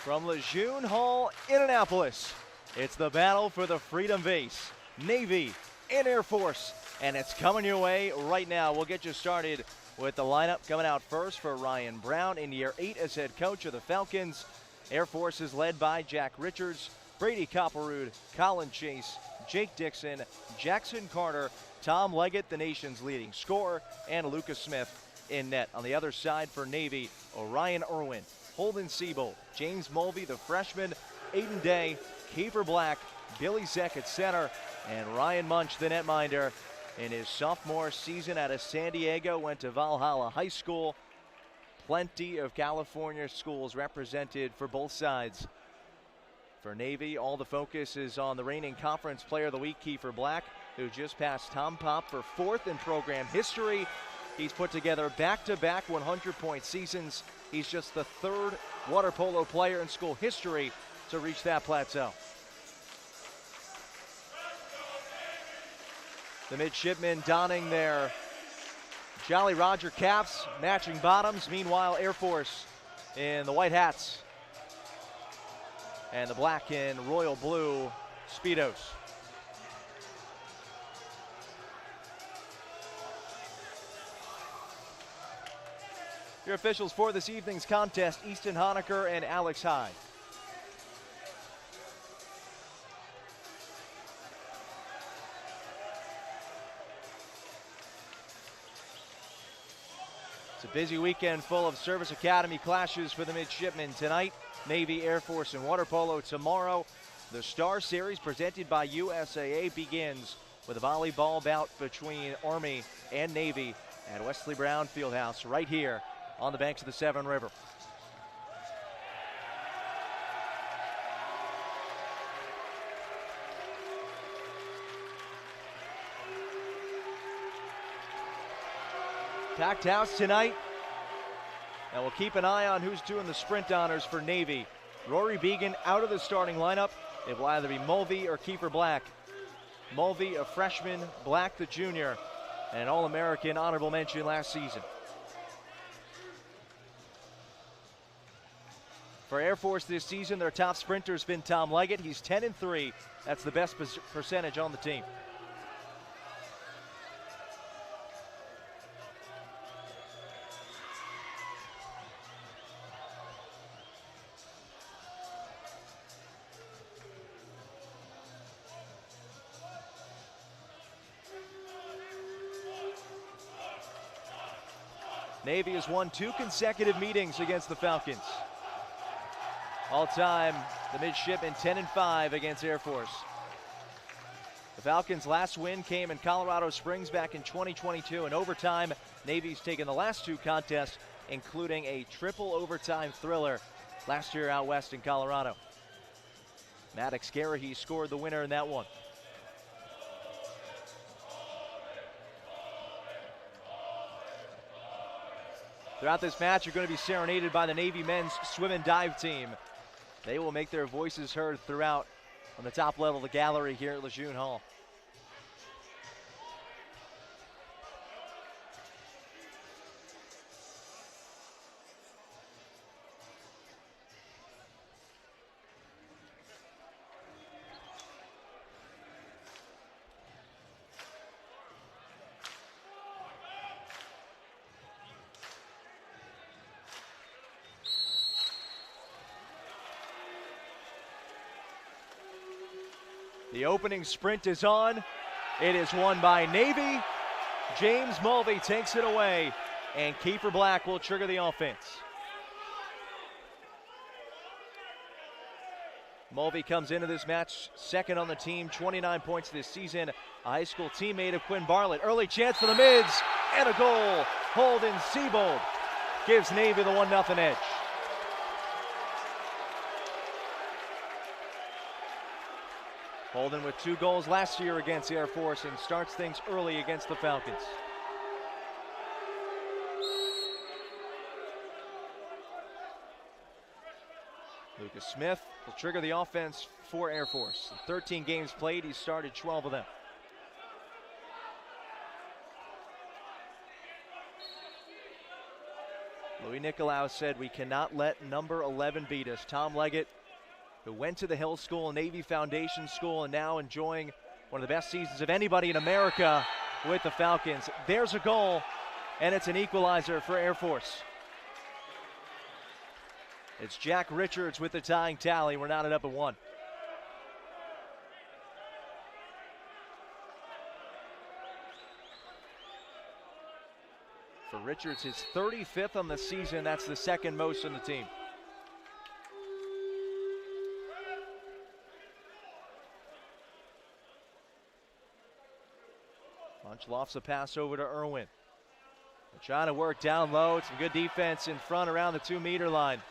From Lejeune Hall in Annapolis, it's the battle for the Freedom Base, Navy and Air Force, and it's coming your way right now. We'll get you started with the lineup. Coming out first for Ryan Brown in year 8 as head coach of the Falcons. Air Force is led by Jack Richards, Brady Copperrood, Colin Chase, Jake Dixon, Jackson Carter, Tom Leggett, the nation's leading scorer, and Lucas Smith in net. On the other side for Navy, Orion Irwin, Holden Siebold, James Mulvey, the freshman, Aiden Day, Kiefer Black, Billy Zeck at center, and Ryan Munch, the netminder. In his sophomore season out of San Diego, went to Valhalla High School. Plenty of California schools represented for both sides. For Navy, all the focus is on the reigning Conference Player of the Week, Kiefer Black, who just passed Tom Pop for 4th in program history. He's put together back-to-back 100-point seasons. He's just the 3rd water polo player in school history to reach that plateau. The midshipmen donning their Jolly Roger caps, matching bottoms. Meanwhile, Air Force in the white hats and the black and royal blue Speedos. Your officials for this evening's contest, Easton Honecker and Alex Hyde. It's a busy weekend full of Service Academy clashes for the midshipmen tonight. Navy, Air Force, and water polo tomorrow. The Star Series presented by USAA begins with a volleyball bout between Army and Navy at Wesley Brown Fieldhouse right here on the banks of the Severn River. Packed house tonight, and we'll keep an eye on who's doing the sprint honors for Navy. Rory Began out of the starting lineup. It will either be Mulvey or Kiefer Black. Mulvey, a freshman, Black, the junior, and an All-American honorable mention last season. For Air Force this season, their top sprinter has been Tom Leggett. He's 10-3. That's the best percentage on the team. Navy has won 2 consecutive meetings against the Falcons. All time, the midshipmen 10-5 against Air Force. The Falcons' last win came in Colorado Springs back in 2022. In overtime, Navy's taken the last 2 contests, including a triple overtime thriller last year out west in Colorado. Maddox Garahy scored the winner in that one. Throughout this match, you're going to be serenaded by the Navy men's swim and dive team. They will make their voices heard throughout on the top level of the gallery here at Lejeune Hall. The opening sprint is on. It is won by Navy. James Mulvey takes it away, and Kiefer Black will trigger the offense. Mulvey comes into this match second on the team, 29 points this season. A high school teammate of Quinn Bartlett. Early chance for the mids, and a goal. Holden Siebold gives Navy the 1-0 edge. Holden with 2 goals last year against Air Force and starts things early against the Falcons. Lucas Smith will trigger the offense for Air Force. In 13 games played, he started 12 of them. Louis Nicolau said we cannot let number 11 beat us. Tom Leggett, who went to the Hill School, Navy Foundation School, and now enjoying one of the best seasons of anybody in America with the Falcons. There's a goal, and it's an equalizer for Air Force. It's Jack Richards with the tying tally. We're knotted up at 1. For Richards, his 35th on the season. That's the second most on the team. Munch lofts a pass over to Irwin. They're trying to work down low. Some good defense in front around the 2-meter line.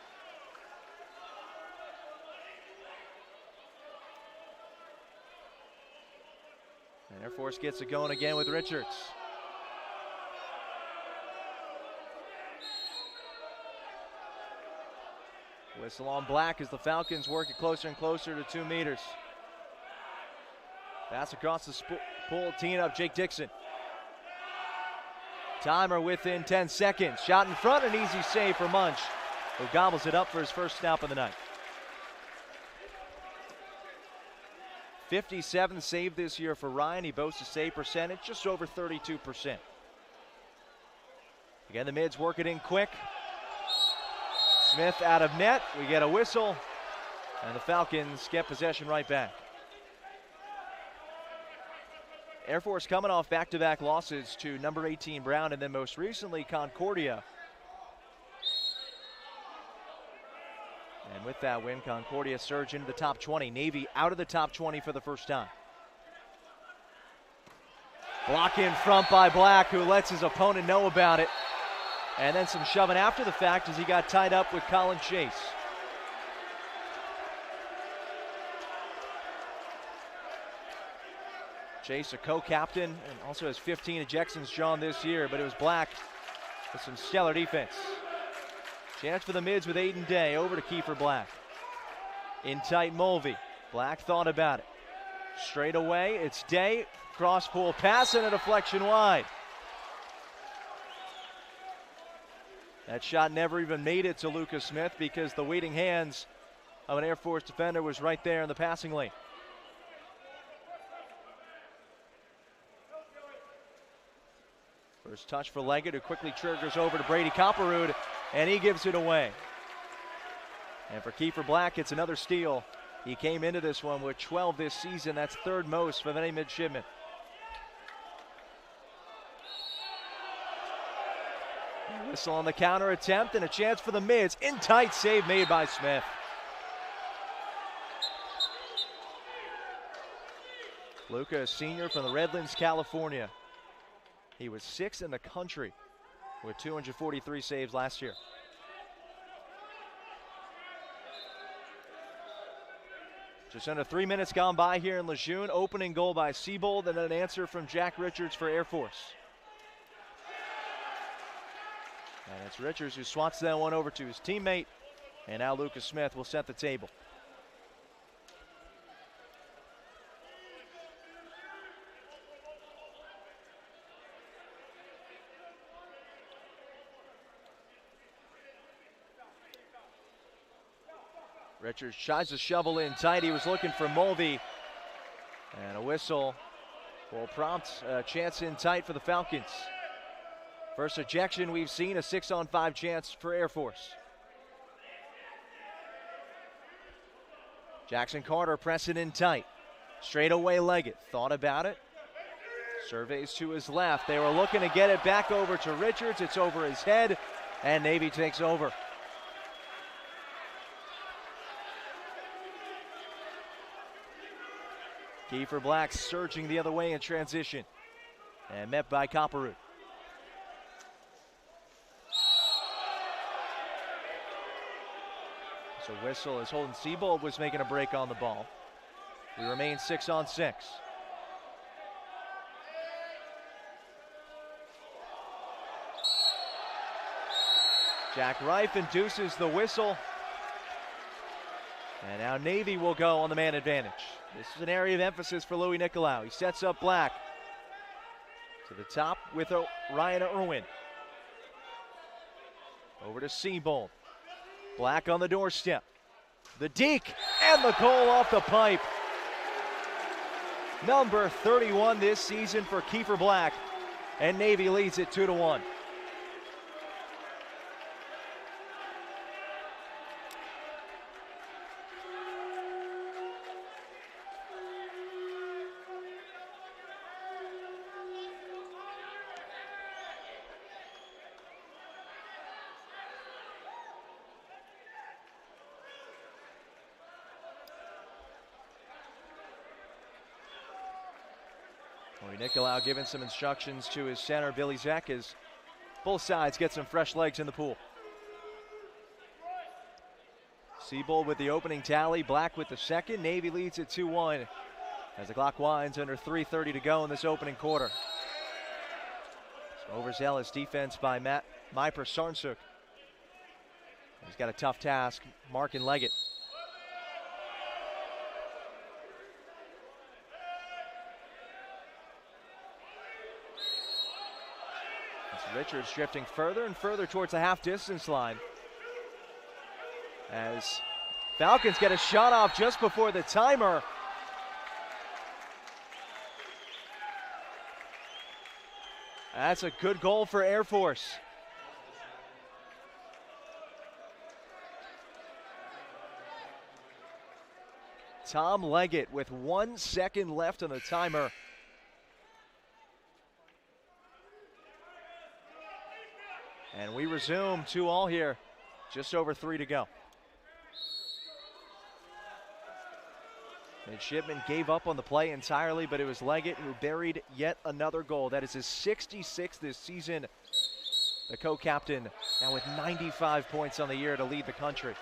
And Air Force gets it going again with Richards. Whistle on Black as the Falcons work it closer and closer to 2 meters. Pass across the pool, teeing up Jake Dixon. Timer within 10 seconds. Shot in front, an easy save for Munch, who gobbles it up for his first snap of the night. 57 save this year for Ryan. He boasts a save percentage just over 32%. Again, the mids work it in quick. Smith out of net. We get a whistle, and the Falcons get possession right back. Air Force coming off back-to-back losses to number 18 Brown and then most recently Concordia. And with that win, Concordia surged into the top 20. Navy out of the top 20 for the first time. Block in front by Black, who lets his opponent know about it. And then some shoving after the fact as he got tied up with Colin Chase. Chase, a co-captain, and also has 15 ejections drawn this year, but it was Black with some stellar defense. Chance for the mids with Aiden Day, over to Kiefer Black. In tight Mulvey. Black thought about it. Straight away, it's Day. Cross pool pass and a deflection wide. That shot never even made it to Lucas Smith because the waiting hands of an Air Force defender was right there in the passing lane. First touch for Leggett, who quickly triggers over to Brady Copperwood, and he gives it away. And for Kiefer Black, it's another steal. He came into this one with 12 this season. That's third most for any midshipman. Whistle on the counter attempt and a chance for the mids. In tight save made by Smith. Luca, a senior from the Redlands, California. He was 6th in the country with 243 saves last year. Just under 3 minutes gone by here in Lejeune. Opening goal by Siebold and an answer from Jack Richards for Air Force. And it's Richards who swats that one over to his teammate. And now Lucas Smith will set the table. Richards tries to shovel in tight. He was looking for Mulvey. And a whistle will prompt a chance in tight for the Falcons. First ejection we've seen, a 6-on-5 chance for Air Force. Jackson Carter pressing in tight. Straight away Leggett, thought about it. Surveys to his left. They were looking to get it back over to Richards. It's over his head, and Navy takes over. Kiefer Black surging the other way in transition. And met by Copperwood. So whistle as Holden Siebold was making a break on the ball. We remain 6-on-6. Jack Reif induces the whistle. And now Navy will go on the man advantage. This is an area of emphasis for Louis Nicolau. He sets up Black to the top with Ryan Irwin. Over to Seabold. Black on the doorstep. The deke and the goal off the pipe. Number 31 this season for Kiefer Black, and Navy leads it 2-1. Nicolau giving some instructions to his center, Billy Zek, as both sides get some fresh legs in the pool. Seabold with the opening tally, Black with the second. Navy leads at 2-1 as the clock winds under 3:30 to go in this opening quarter. So overzealous defense by Myper Sarnsuk. He's got a tough task, Markin Leggett. Richards drifting further and further towards the half-distance line as Falcons get a shot off just before the timer. That's a good goal for Air Force. Tom Leggett with 1 second left on the timer. And we resume 2-2 here, just over 3 to go. Midshipman gave up on the play entirely, but it was Leggett who buried yet another goal. That is his 66th this season. The co-captain now with 95 points on the year to lead the country.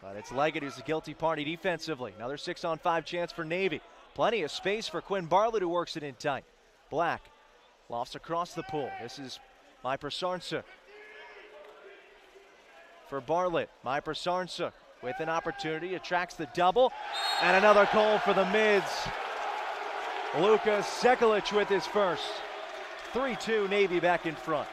But it's Leggett who's the guilty party defensively. Another 6-on-5 chance for Navy. Plenty of space for Quinn Bartlett, who works it in tight. Black lofts across the pool. This is Myper Sarnsuk. For Bartlett, Myper Sarnsuk with an opportunity, attracts the double, and another goal for the Mids. Luka Sekulic with his first. 3-2, Navy back in front.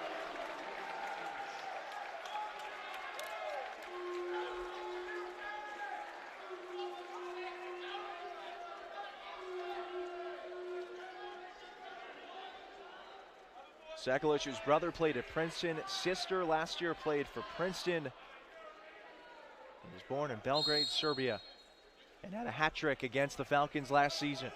Sekulic, whose brother played at Princeton, sister last year played for Princeton. He was born in Belgrade, Serbia, and had a hat trick against the Falcons last season.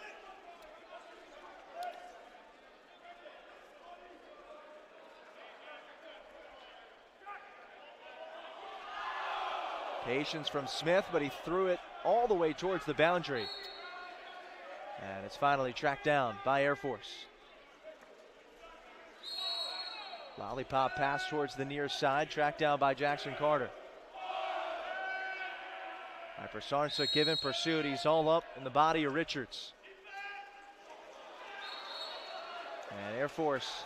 Patience from Smith, but he threw it all the way towards the boundary. And it's finally tracked down by Air Force. Lollipop pass towards the near side, tracked down by Jackson Carter. Myper Sarnsuk given pursuit. He's all up in the body of Richards. And Air Force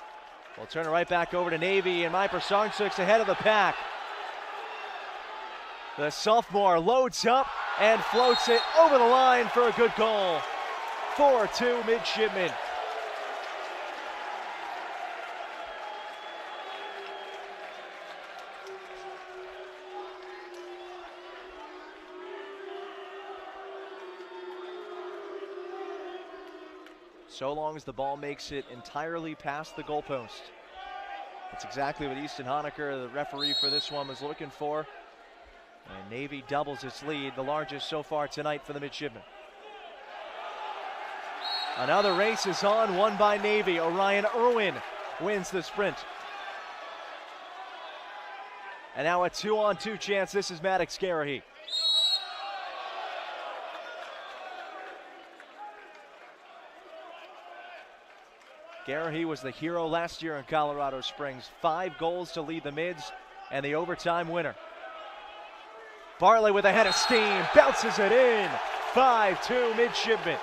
will turn it right back over to Navy, and Myper Sarnsuk's ahead of the pack. The sophomore loads up and floats it over the line for a good goal. 4-2 Midshipmen. So long as the ball makes it entirely past the goalpost. That's exactly what Easton Honecker, the referee for this one, was looking for. And Navy doubles its lead, the largest so far tonight for the Midshipmen. Another race is on, won by Navy. Orion Irwin wins the sprint. And now a 2-on-2 chance. This is Maddox Garahy. Garahy was the hero last year in Colorado Springs. 5 goals to lead the Mids and the overtime winner. Bartley with a head of steam, bounces it in. 5-2 Midshipmen.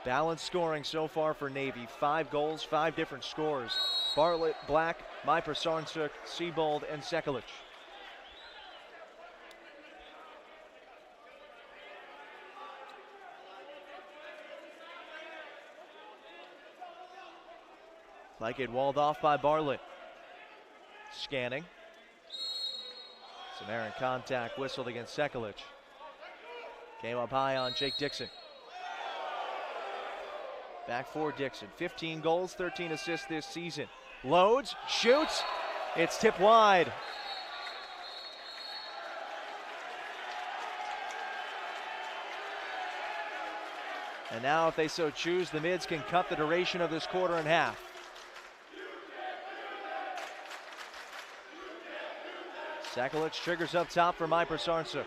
Balanced scoring so far for Navy. 5 goals, 5 different scores. Bartlett, Black, Mypersarnsuk, Siebold, and Sekulic. Like it walled off by Bartlett. Scanning. Some errant contact whistled against Sekulic. Came up high on Jake Dixon. Back for Dixon. 15 goals, 13 assists this season. Loads, shoots. It's tipped wide. And now, if they so choose, the Mids can cut the duration of this quarter in half. Sekulic triggers up top for Mypersarnsuk.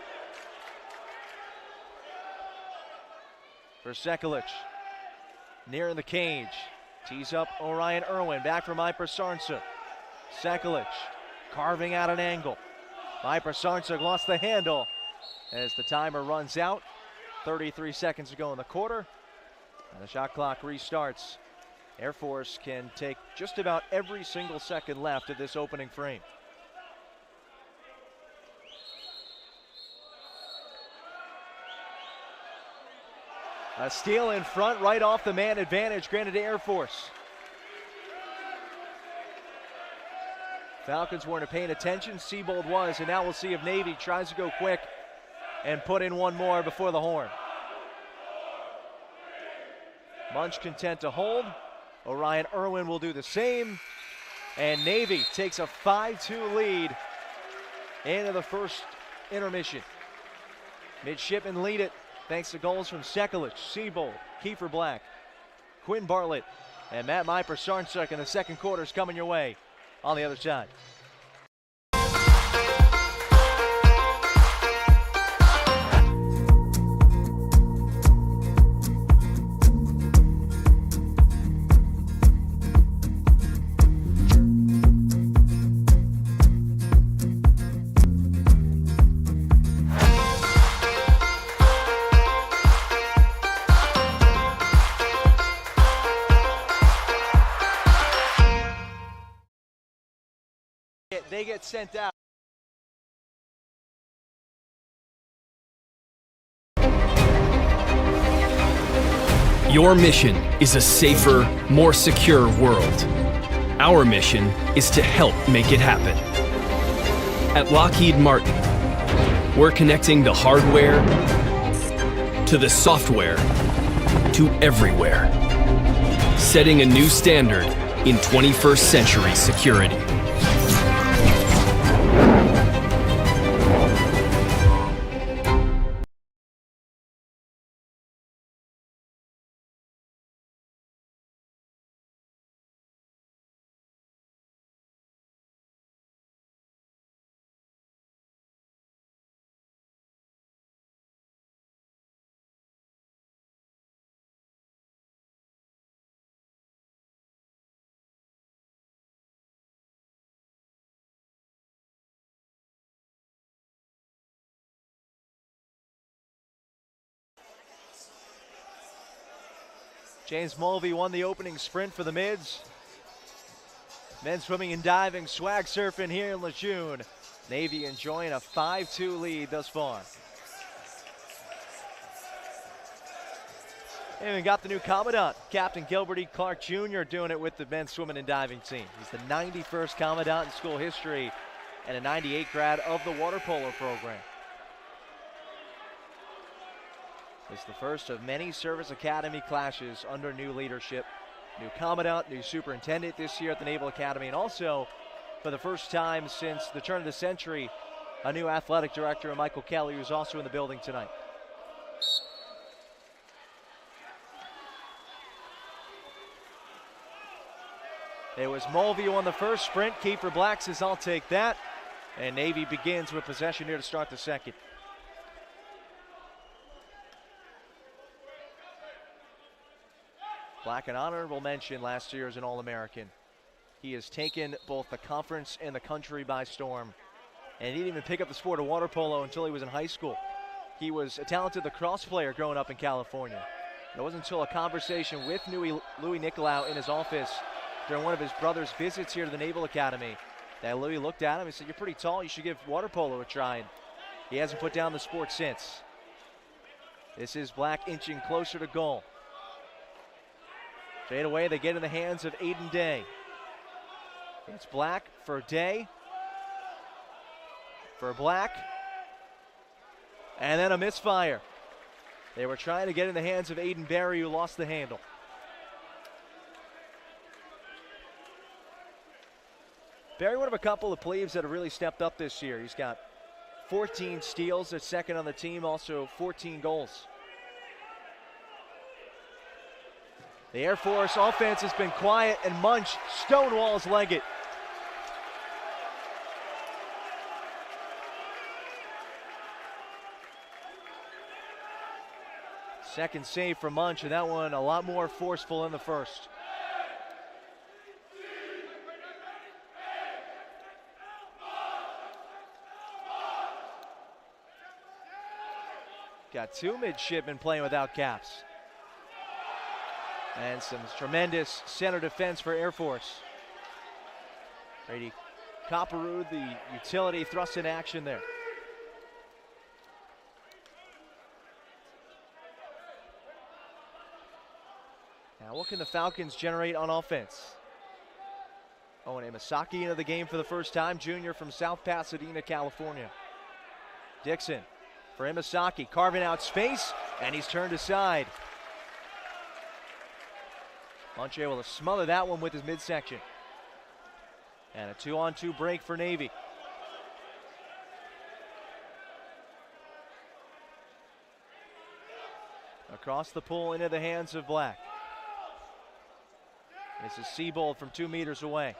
For Sekulic. Near the cage. Tees up Orion Irwin. Back for Mypersarnsuk. Sekulic carving out an angle. Mypersarnsuk lost the handle as the timer runs out. 33 seconds to go in the quarter. And the shot clock restarts. Air Force can take just about every single second left of this opening frame. A steal in front, right off the man advantage granted to Air Force. Falcons weren't paying attention, Siebold was, and now we'll see if Navy tries to go quick and put in one more before the horn. Munch content to hold. Orion Irwin will do the same. And Navy takes a 5-2 lead into the first intermission. Midshipmen lead it thanks to goals from Sekulic, Siebold, Kiefer Black, Quinn Bartlett, and Matt Mypersarnsuk in the second quarter is coming your way on the other side. They get sent out. Your mission is a safer, more secure world. Our mission is to help make it happen. At Lockheed Martin, we're connecting the hardware to the software to everywhere, setting a new standard in 21st century security. James Mulvey won the opening sprint for the Mids. Men's swimming and diving, swag surfing here in Lejeune. Navy enjoying a 5-2 lead thus far. And we got the new Commandant, Captain Gilbert E. Clark Jr. doing it with the men's swimming and diving team. He's the 91st Commandant in school history and a 98 grad of the water polo program. It's the first of many service academy clashes under new leadership. New Commandant, new superintendent this year at the Naval Academy, and also for the first time since the turn of the century, a new athletic director, Michael Kelly, who's also in the building tonight. It was Mulvey who won the first sprint. Kiefer Black says, I'll take that. And Navy begins with possession here to start the second. Black, an honorable mention last year as an All-American. He has taken both the conference and the country by storm. And he didn't even pick up the sport of water polo until he was in high school. He was a talented lacrosse player growing up in California. It wasn't until a conversation with Louis Nicolau in his office during one of his brother's visits here to the Naval Academy that Louis looked at him and said, "You're pretty tall, you should give water polo a try." And he hasn't put down the sport since. This is Black inching closer to goal. Straight away, they get in the hands of Aiden Day. It's Black for Day. For Black. And then a misfire. They were trying to get in the hands of Aiden Barry, who lost the handle. Barry, one of a couple of plebes that have really stepped up this year. He's got 14 steals, they're second on the team, also 14 goals. The Air Force offense has been quiet, and Munch stonewalls Leggett. Second save for Munch, and that one a lot more forceful in the first. Got two midshipmen playing without caps. And some tremendous center defense for Air Force. Brady Copperwood, the utility, thrust in action there. Now what can the Falcons generate on offense? Owen Imasaki into the game for the first time, junior from South Pasadena, California. Dixon for Imasaki, carving out space, and he's turned aside. Munch able to smother that one with his midsection. And a 2-on-2 break for Navy. Across the pool into the hands of Black. This is Seabold from 2 meters away.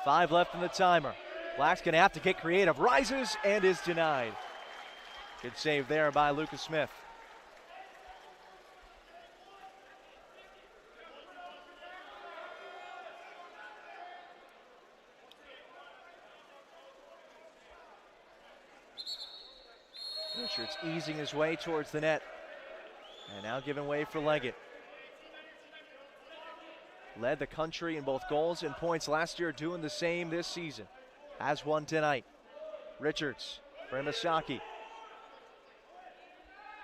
5 left in the timer. Black's gonna have to get creative. Rises and is denied. Good save there by Lucas Smith. Richards easing his way towards the net. And now giving way for Leggett. Led the country in both goals and points last year, doing the same this season. Has one tonight. Richards for Imasaki.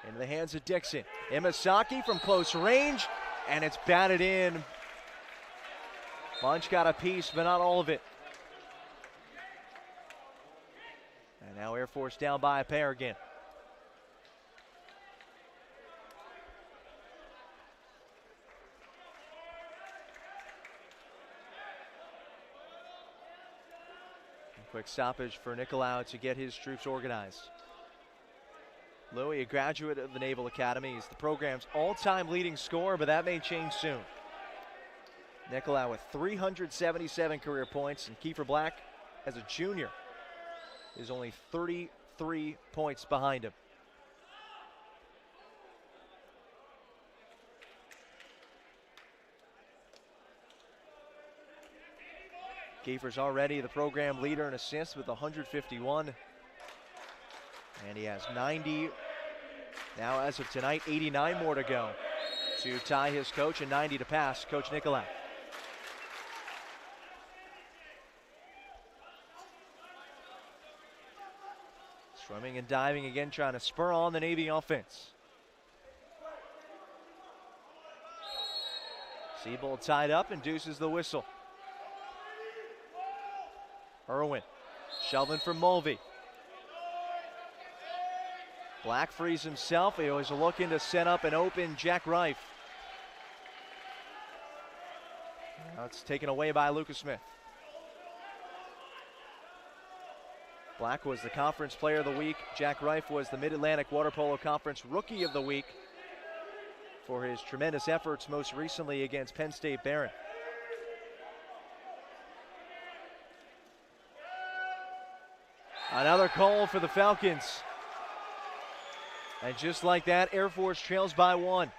Into the hands of Dixon. Imasaki from close range, and it's batted in. Munch got a piece, but not all of it. And now Air Force down by a pair again. Quick stoppage for Nicolau to get his troops organized. Louis, a graduate of the Naval Academy, is the program's all-time leading scorer, but that may change soon. Nicolau with 377 career points, and Kiefer Black, as a junior, is only 33 points behind him. Kiefer's already the program leader in assists with 151. And he has 90. Now as of tonight, 89 more to go to tie his coach and 90 to pass Coach Nicolau. Swimming and diving again, trying to spur on the Navy offense. Seabold tied up and deuces the whistle. Irwin, Shelvin for Mulvey. Black frees himself. He was looking to set up an open Jack Reif. Now it's taken away by Lucas Smith. Black was the Conference Player of the Week. Jack Reif was the Mid-Atlantic Water Polo Conference Rookie of the Week for his tremendous efforts most recently against Penn State Barron. Another call for the Falcons. And just like that, Air Force trails by 1.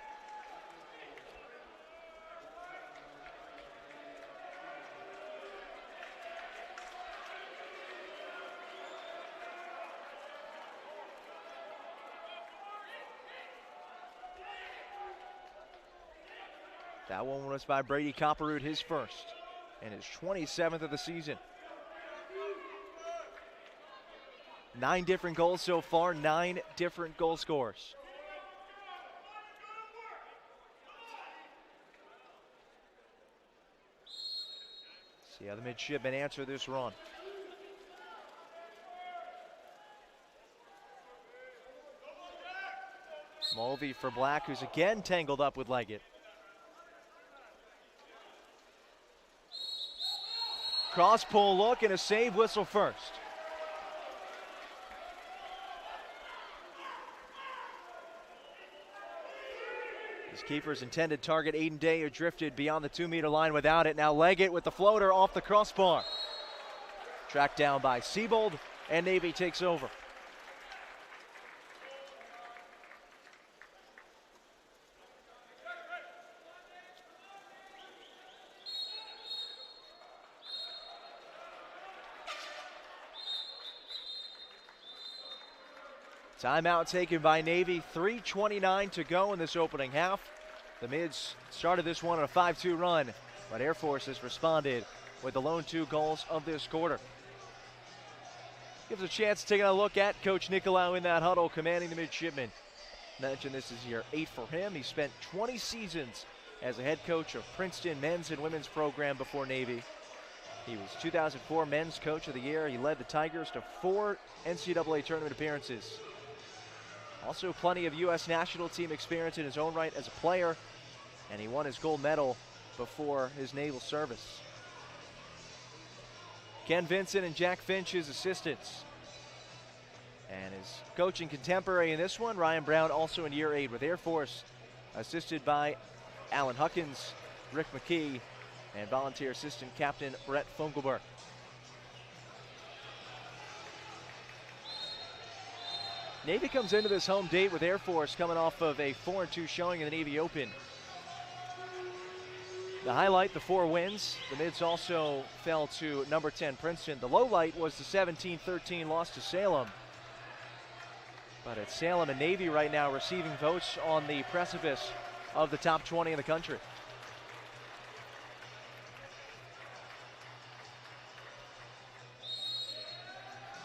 That one was by Brady Copperroot, his first, and his 27th of the season. 9 different goals so far, 9 different goal scorers. See how the midshipmen answer this run. Mulvey for Black, who's again tangled up with Leggett. Cross pull look and a save whistle first. His keeper's intended target, Aiden Day, who drifted beyond the 2-meter line without it. Now Leggett with the floater off the crossbar. Tracked down by Siebold, and Navy takes over. Timeout taken by Navy, 3:29 to go in this opening half. The Mids started this one on a 5-2 run, but Air Force has responded with the lone 2 goals of this quarter. Gives a chance to take a look at Coach Nicolau in that huddle, commanding the midshipmen. Mentioned this is year 8 for him. He spent 20 seasons as a head coach of Princeton men's and women's program before Navy. He was 2004 Men's Coach of the Year. He led the Tigers to 4 NCAA tournament appearances. Also plenty of U.S. national team experience in his own right as a player, and he won his gold medal before his naval service. Ken Vincent and Jack Finch, his assistants. And his coaching contemporary in this one, Ryan Brown, also in year 8 with Air Force, assisted by Alan Huckins, Rick McKee, and volunteer assistant captain Brett Funkelberg. Navy comes into this home date with Air Force coming off of a 4-2 showing in the Navy Open. The highlight, the 4 wins. The Mids also fell to number 10 Princeton. The low light was the 17-13 loss to Salem. But it's Salem and Navy right now receiving votes on the precipice of the top 20 in the country.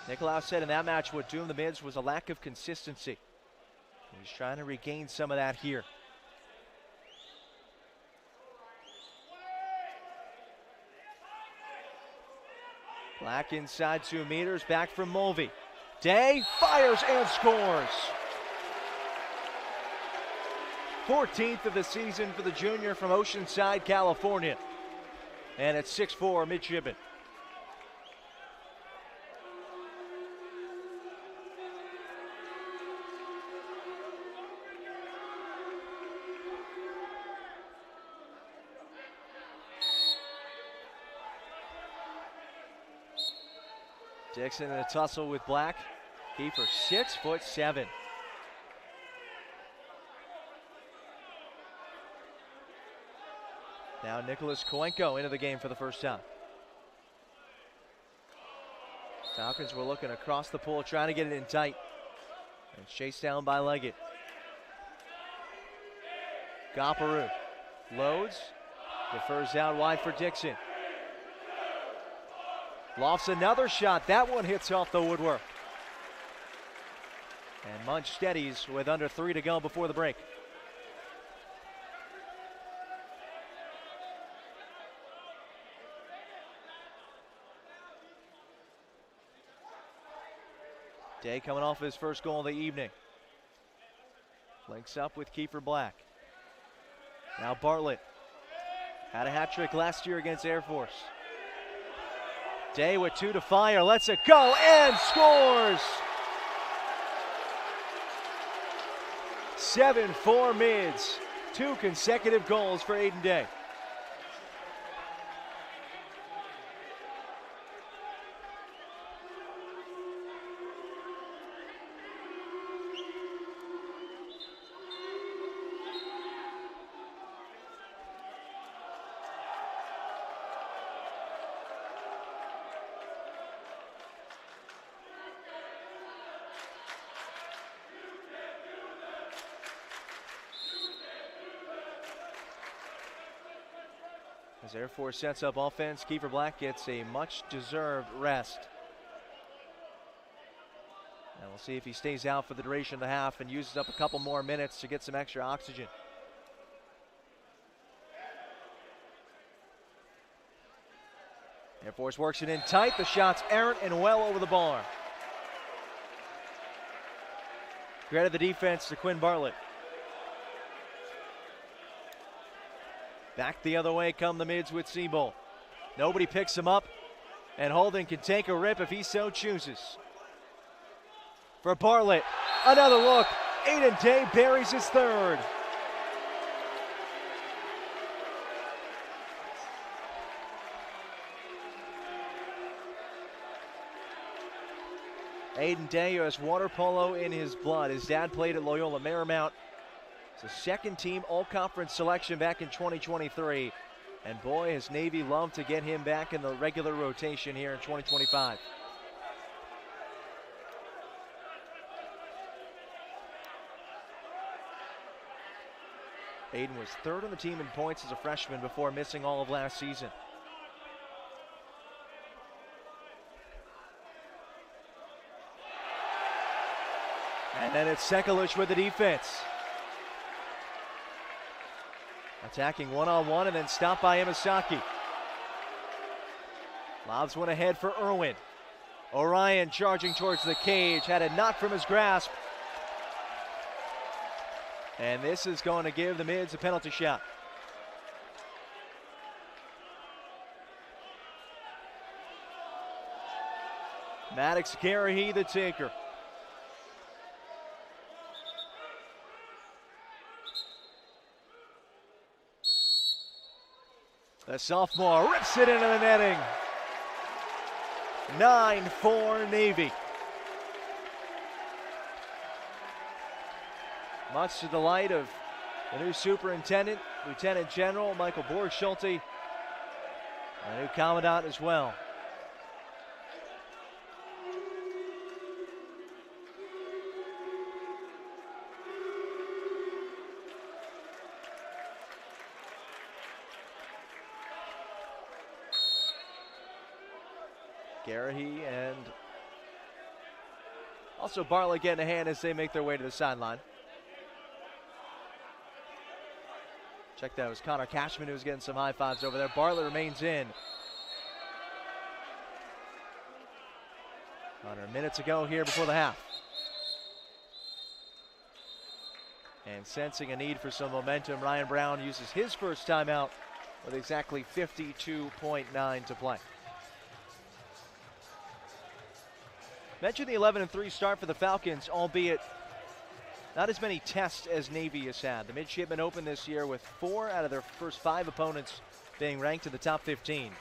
Nicolau said in that match what doomed the Mids was a lack of consistency. He's trying to regain some of that here. Black inside 2 meters, back from Mulvey. Day fires and scores. 14th of the season for the junior from Oceanside, California. And it's 6-4 midshipmen. Dixon in a tussle with Black. Keeper 6'7". Now Nicholas Koenko into the game for the first time. Falcons were looking across the pool, trying to get it in tight. And chased down by Leggett. Gopperu loads, defers out wide for Dixon. Lofts another shot. That one hits off the woodwork. And Munch steadies with under 3 to go before the break. Day coming off his first goal of the evening. Links up with Kiefer Black. Now Bartlett. Had a hat trick last year against Air Force. Day with 2 to fire, lets it go and scores! 7-4 Mids, 2 consecutive goals for Aiden Day. As Air Force sets up offense, Kiefer Black gets a much-deserved rest. And we'll see if he stays out for the duration of the half and uses up a couple more minutes to get some extra oxygen. Air Force works it in tight. The shot's errant and well over the bar. Credit the defense to Quinn Bartlett. Back the other way come the mids with Siebold. Nobody picks him up, and Holden can take a rip if he so chooses. For Bartlett, another look. Aiden Day buries his third. Aiden Day has water polo in his blood. His dad played at Loyola Marymount. It's a second-team all-conference selection back in 2023. And boy, has Navy loved to get him back in the regular rotation here in 2025. Aiden was third on the team in points as a freshman before missing all of last season. And then it's Sekulic with the defense. Attacking one-on-one and then stopped by Imasaki. Lobs one ahead for Irwin. Orion charging towards the cage, had it knocked from his grasp. And this is going to give the mids a penalty shot. Maddox Garahy, the taker. The sophomore rips it into the netting. 9-4 Navy. Much to the delight of the new superintendent, Lieutenant General Michael Borg-Schulte, and the new commandant as well. Garahy and also Bartlett getting a hand as they make their way to the sideline. Check that, it was Connor Cashman who was getting some high fives over there. Bartlett remains in. Under minutes ago here before the half. And sensing a need for some momentum, Ryan Brown uses his first timeout with exactly 52.9 to play. Mentioned the 11-3 start for the Falcons, albeit not as many tests as Navy has had. The midshipmen opened this year with 4 out of their first 5 opponents being ranked in the top 15.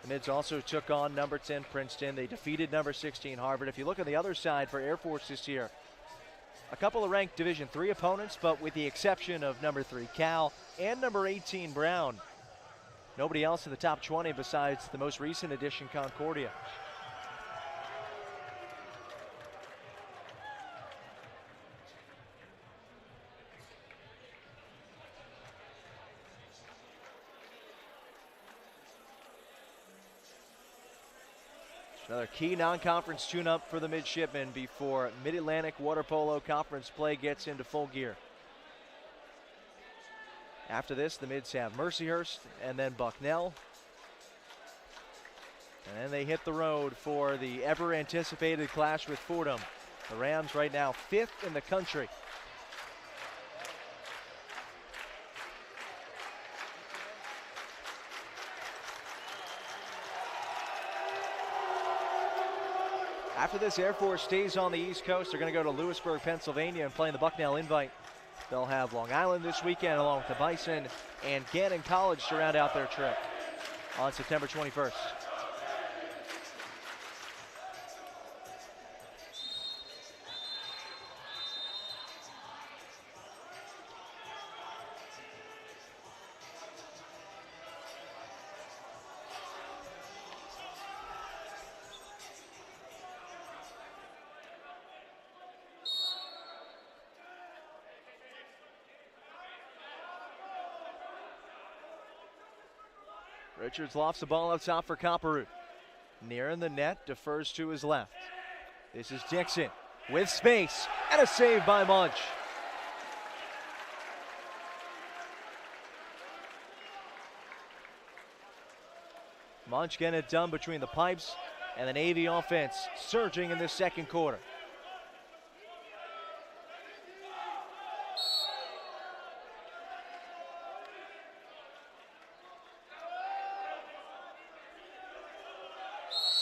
The mids also took on number 10 Princeton. They defeated number 16 Harvard. If you look on the other side for Air Force this year, a couple of ranked Division III opponents, but with the exception of number 3 Cal and number 18 Brown, nobody else in the top 20 besides the most recent addition Concordia. Another key non-conference tune-up for the midshipmen before Mid-Atlantic Water Polo Conference play gets into full gear. After this, the mids have Mercyhurst and then Bucknell. And then they hit the road for the ever-anticipated clash with Fordham. The Rams right now 5th in the country. After this, Air Force stays on the East Coast. They're going to go to Lewisburg, Pennsylvania and play in the Bucknell Invite. They'll have Long Island this weekend along with the Bison and Gannon College to round out their trip on September 21st. Richards lofts the ball up top for Copperroot. Nearing the net, defers to his left. This is Dixon with space and a save by Munch. Munch getting it done between the pipes, and the Navy offense surging in this second quarter.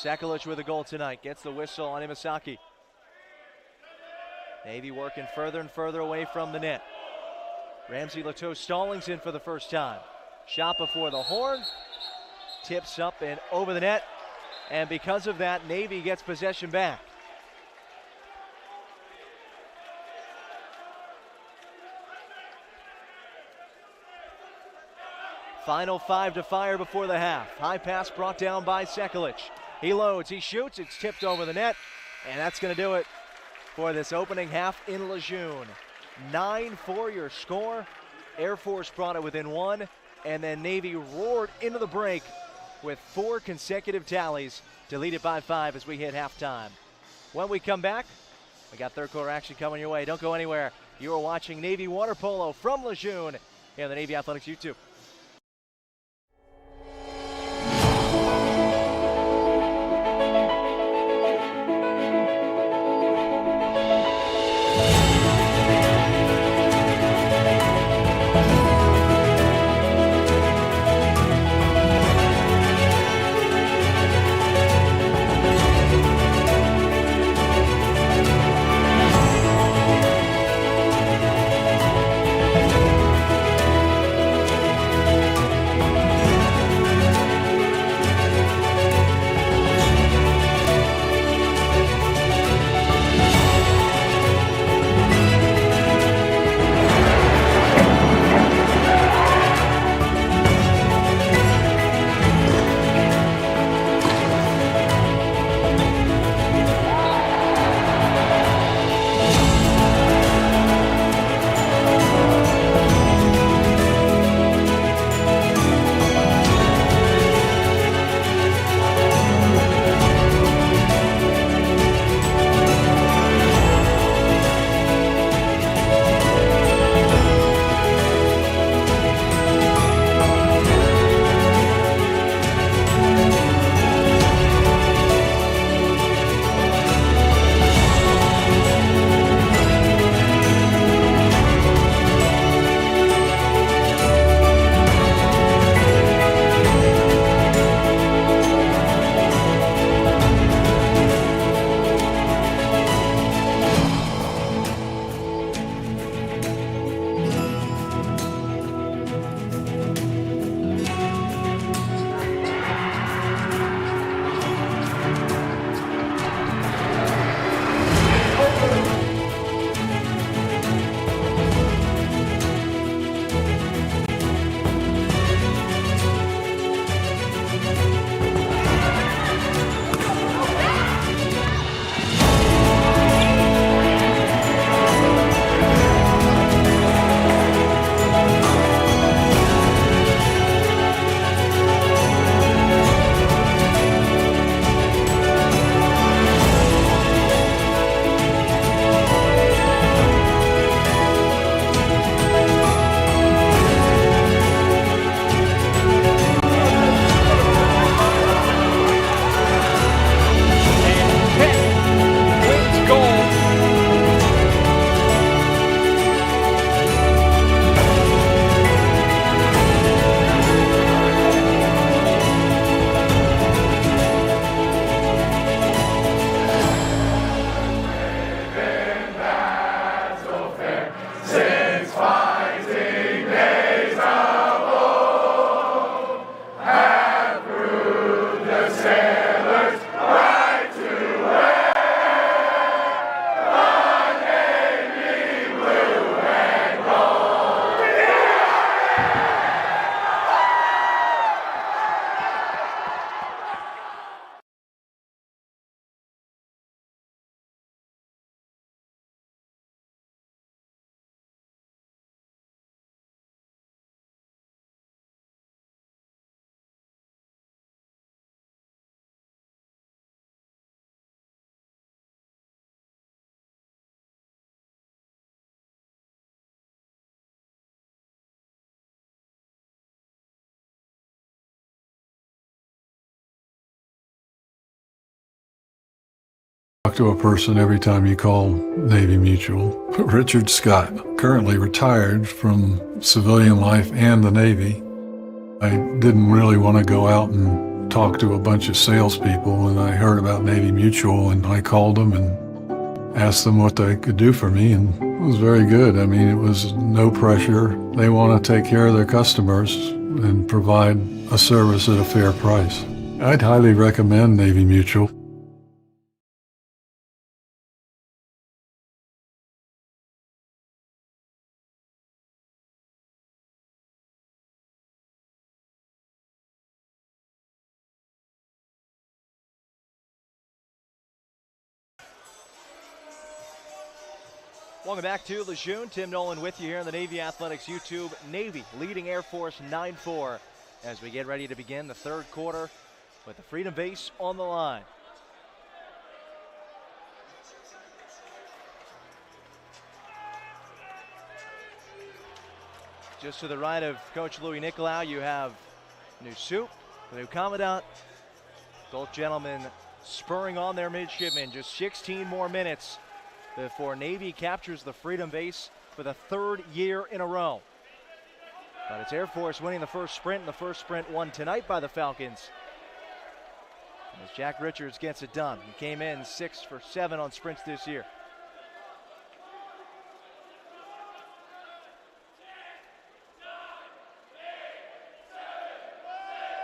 Sekulich with a goal tonight, gets the whistle on Imasaki. Navy working further and further away from the net. Ramsey Lateau Stallings in for the first time. Shot before the horn, tips up and over the net, and because of that, Navy gets possession back. Final 5 to fire before the half. High pass brought down by Sekulich. He loads, he shoots, it's tipped over the net, and that's going to do it for this opening half in Lejeune. 9-4 your score. Air Force brought it within one, and then Navy roared into the break with 4 consecutive tallies to lead it by 5 as we hit halftime. When we come back, we got third quarter action coming your way. Don't go anywhere. You are watching Navy Water Polo from Lejeune here on the Navy Athletics YouTube. Talk to a person every time you call Navy Mutual. Richard Scott, currently retired from civilian life and the Navy. I didn't really want to go out and talk to a bunch of salespeople, and I heard about Navy Mutual, and I called them and asked them what they could do for me, and it was very good. I mean, it was no pressure. They want to take care of their customers and provide a service at a fair price. I'd highly recommend Navy Mutual. Welcome back to Lejeune. Tim Nolan with you here on the Navy Athletics YouTube. Navy leading Air Force 9-4 as we get ready to begin the third quarter with the Freedom Base on the line. Just to the right of Coach Louis Nicolau, you have new soup, the new commandant. Both gentlemen spurring on their midshipmen. Just 16 more minutes before Navy captures the Freedom Base for the third year in a row. But it's Air Force winning the first sprint, and the first sprint won tonight by the Falcons. As Jack Richards gets it done. He came in 6 for 7 on sprints this year.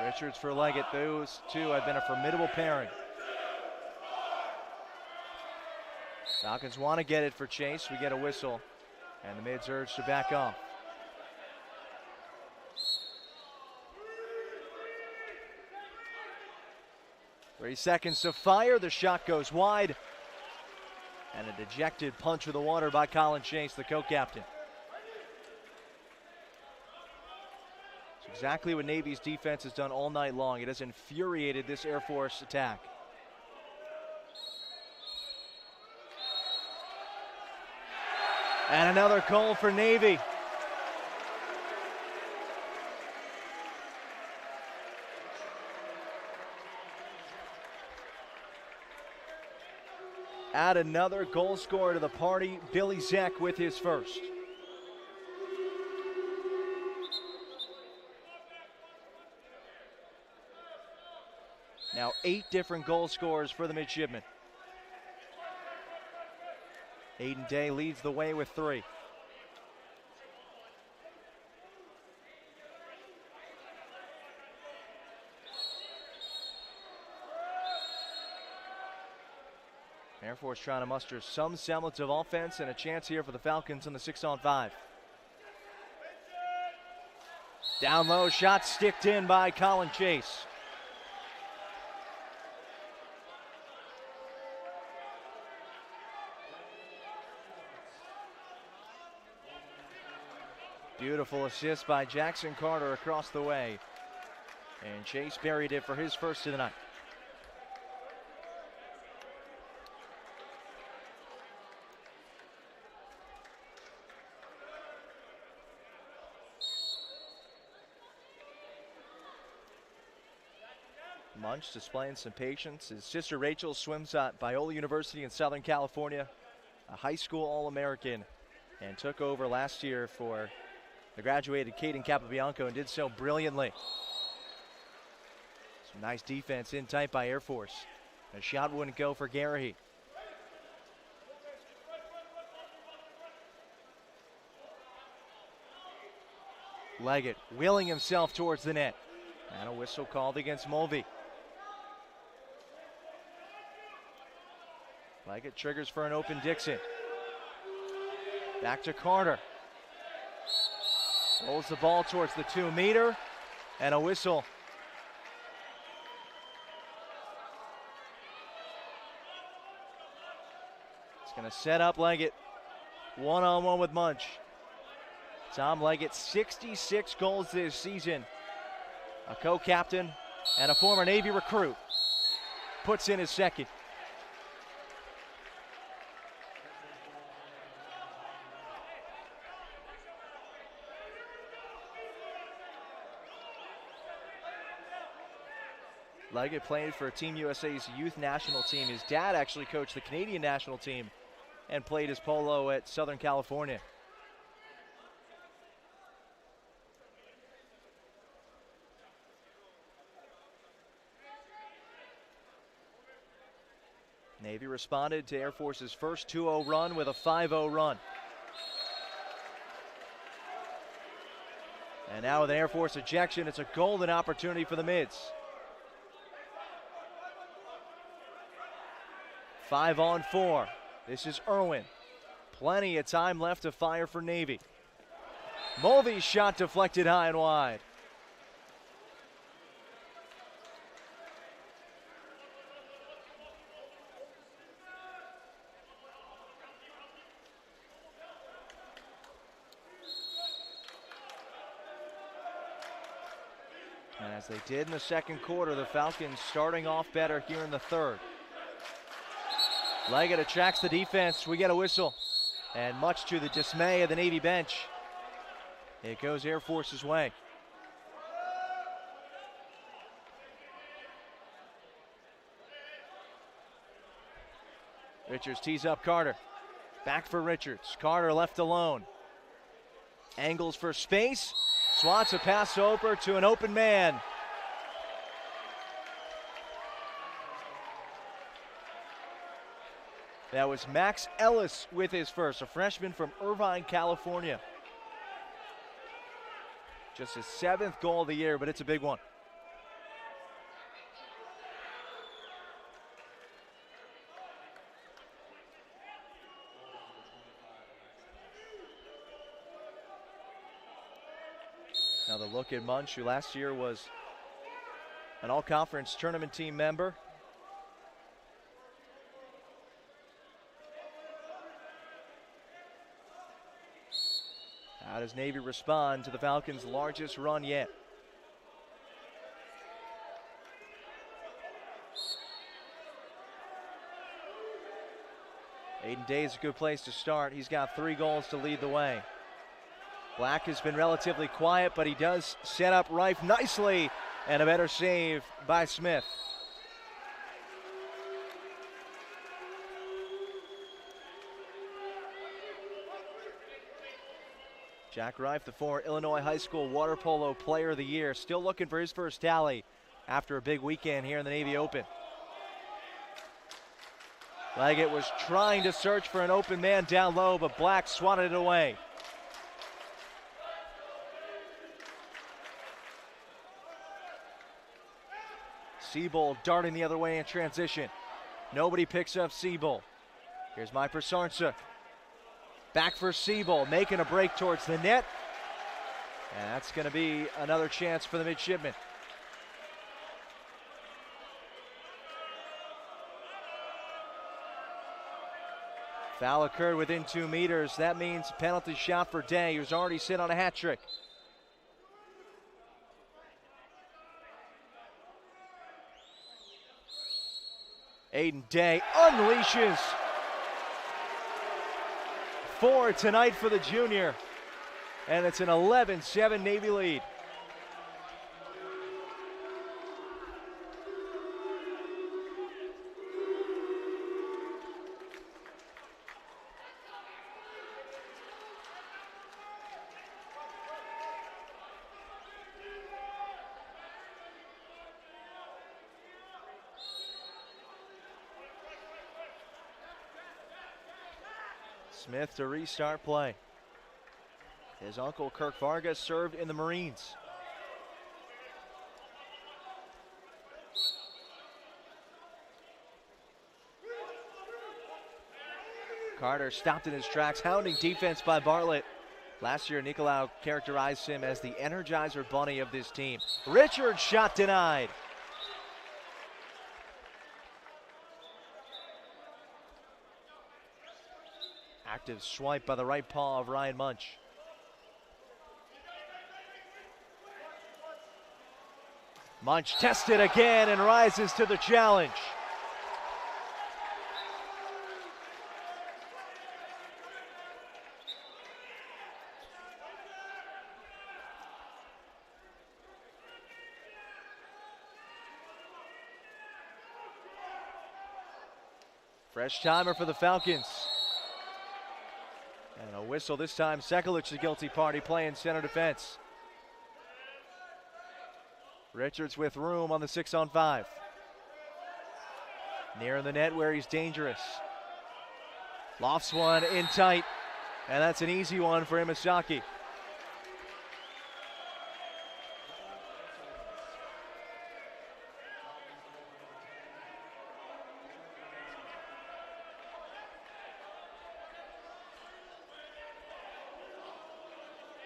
Richards for Leggett. Those two have been a formidable pairing. Falcons want to get it for Chase. We get a whistle, and the mids urge to back off. Three seconds to fire. The shot goes wide. And a dejected punch of the water by Colin Chase, the co-captain. It's exactly what Navy's defense has done all night long. It has infuriated this Air Force attack. And another goal for Navy. Add another goal scorer to the party. Billy Zeck with his first. Now 8 different goal scorers for the midshipmen. Aiden Day leads the way with 3. Air Force trying to muster some semblance of offense, and a chance here for the Falcons in the 6-on-5. Down low, shot sticked in by Colin Chase. Beautiful assist by Jackson Carter across the way. And Chase buried it for his first of the night. Munch displaying some patience. His sister Rachel swims at Biola University in Southern California, a high school All-American, and took over last year for the graduated Caden Capobianco and did so brilliantly. Some nice defense in tight by Air Force. A shot wouldn't go for Garahy. Leggett wheeling himself towards the net. And a whistle called against Mulvey. Leggett triggers for an open Dixon. Back to Carter. Rolls the ball towards the 2-meter, and a whistle. It's going to set up Leggett. One-on-one with Munch. Tom Leggett, 66 goals this season. A co-captain and a former Navy recruit. Puts in his second. Leggett played for Team USA's youth national team. His dad actually coached the Canadian national team and played his polo at Southern California. Navy responded to Air Force's first 2-0 run with a 5-0 run. And now with an Air Force ejection, it's a golden opportunity for the Mids. 5-on-4. This is Irwin. Plenty of time left to fire for Navy. Mulvey's shot deflected high and wide. And as they did in the second quarter, the Falcons starting off better here in the third. Leggett attracts the defense. We get a whistle. And much to the dismay of the Navy bench, it goes Air Force's way. Richards tees up Carter. Back for Richards. Carter left alone. Angles for space. Swats a pass over to an open man. That was Max Ellis with his first, a freshman from Irvine, California. Just his 7th goal of the year, but it's a big one. Now the look at Munch, who last year was an all-conference tournament team member. How does Navy respond to the Falcons' largest run yet? Aiden Day is a good place to start. He's got 3 goals to lead the way. Black has been relatively quiet, but he does set up Reif nicely, and a better save by Smith. Jack Reif, the former Illinois High School Water Polo Player of the Year, still looking for his first tally after a big weekend here in the Navy Open. Leggett was trying to search for an open man down low, but Black swatted it away. Siebold darting the other way in transition. Nobody picks up Siebold. Here's Myper Sarnsa. Back for Siebold, making a break towards the net. And that's going to be another chance for the midshipmen. Foul occurred within 2 meters. That means penalty shot for Day, who's already sit on a hat trick. Aiden Day unleashes 4 tonight for the junior, and it's an 11-7 Navy lead. Smith to restart play. His uncle Kirk Vargas served in the Marines. Carter stopped in his tracks, hounding defense by Bartlett. Last year, Nicolau characterized him as the Energizer Bunny of this team. Richards shot denied. Active swipe by the right paw of Ryan Munch. Munch tested again and rises to the challenge. Fresh timer for the Falcons. And a whistle this time. Sekulic, the guilty party, playing center defense. Richards with room on the 6-on-5. Near the net where he's dangerous. Lofts one in tight, and that's an easy one for Imasaki.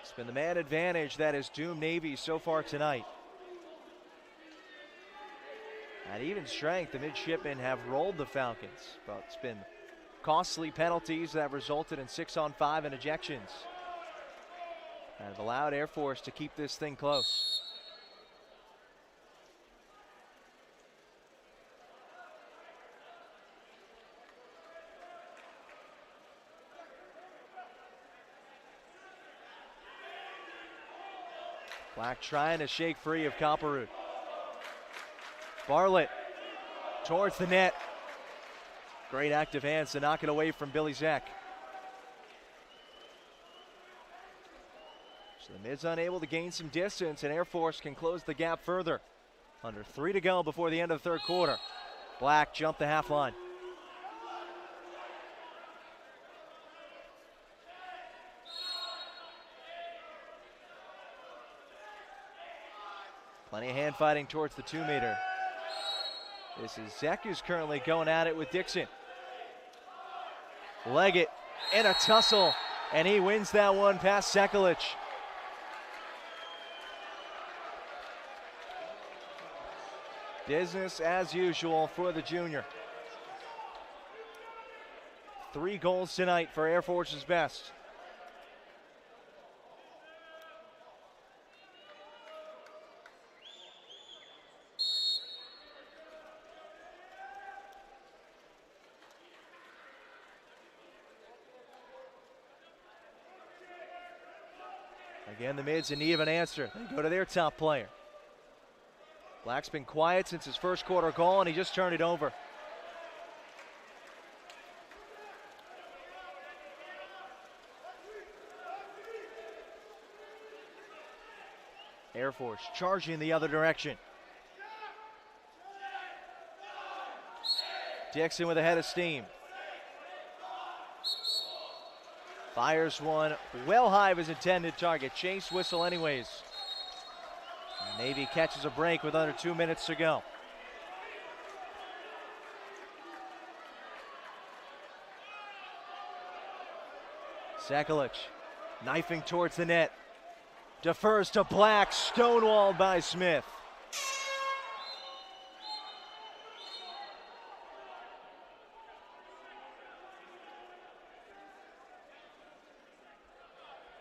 It's been the man advantage that has doomed Navy so far tonight. At even strength, the midshipmen have rolled the Falcons, but it's been costly penalties that have resulted in 6-on-5 and ejections, and have allowed Air Force to keep this thing close. Black trying to shake free of Copperroot. Bartlett towards the net. Great active hands to knock it away from Billy Zek. So the mid's unable to gain some distance, and Air Force can close the gap further. Under 3 to go before the end of the third quarter. Black jumped the half line. Plenty of hand fighting towards the 2-meter. This is Zek who's currently going at it with Dixon. Leggett in a tussle, and he wins that one past Sekulic. Business as usual for the junior. 3 goals tonight for Air Force's best. Again, the mids in need of an answer. They go to their top player. Black's been quiet since his first quarter goal, and he just turned it over. Air Force charging the other direction. Dixon with a head of steam. Fires one well high of his intended target. Chase whistle anyways. Navy catches a break with under 2 minutes to go. Sekulic knifing towards the net. Defers to Black, stonewalled by Smith.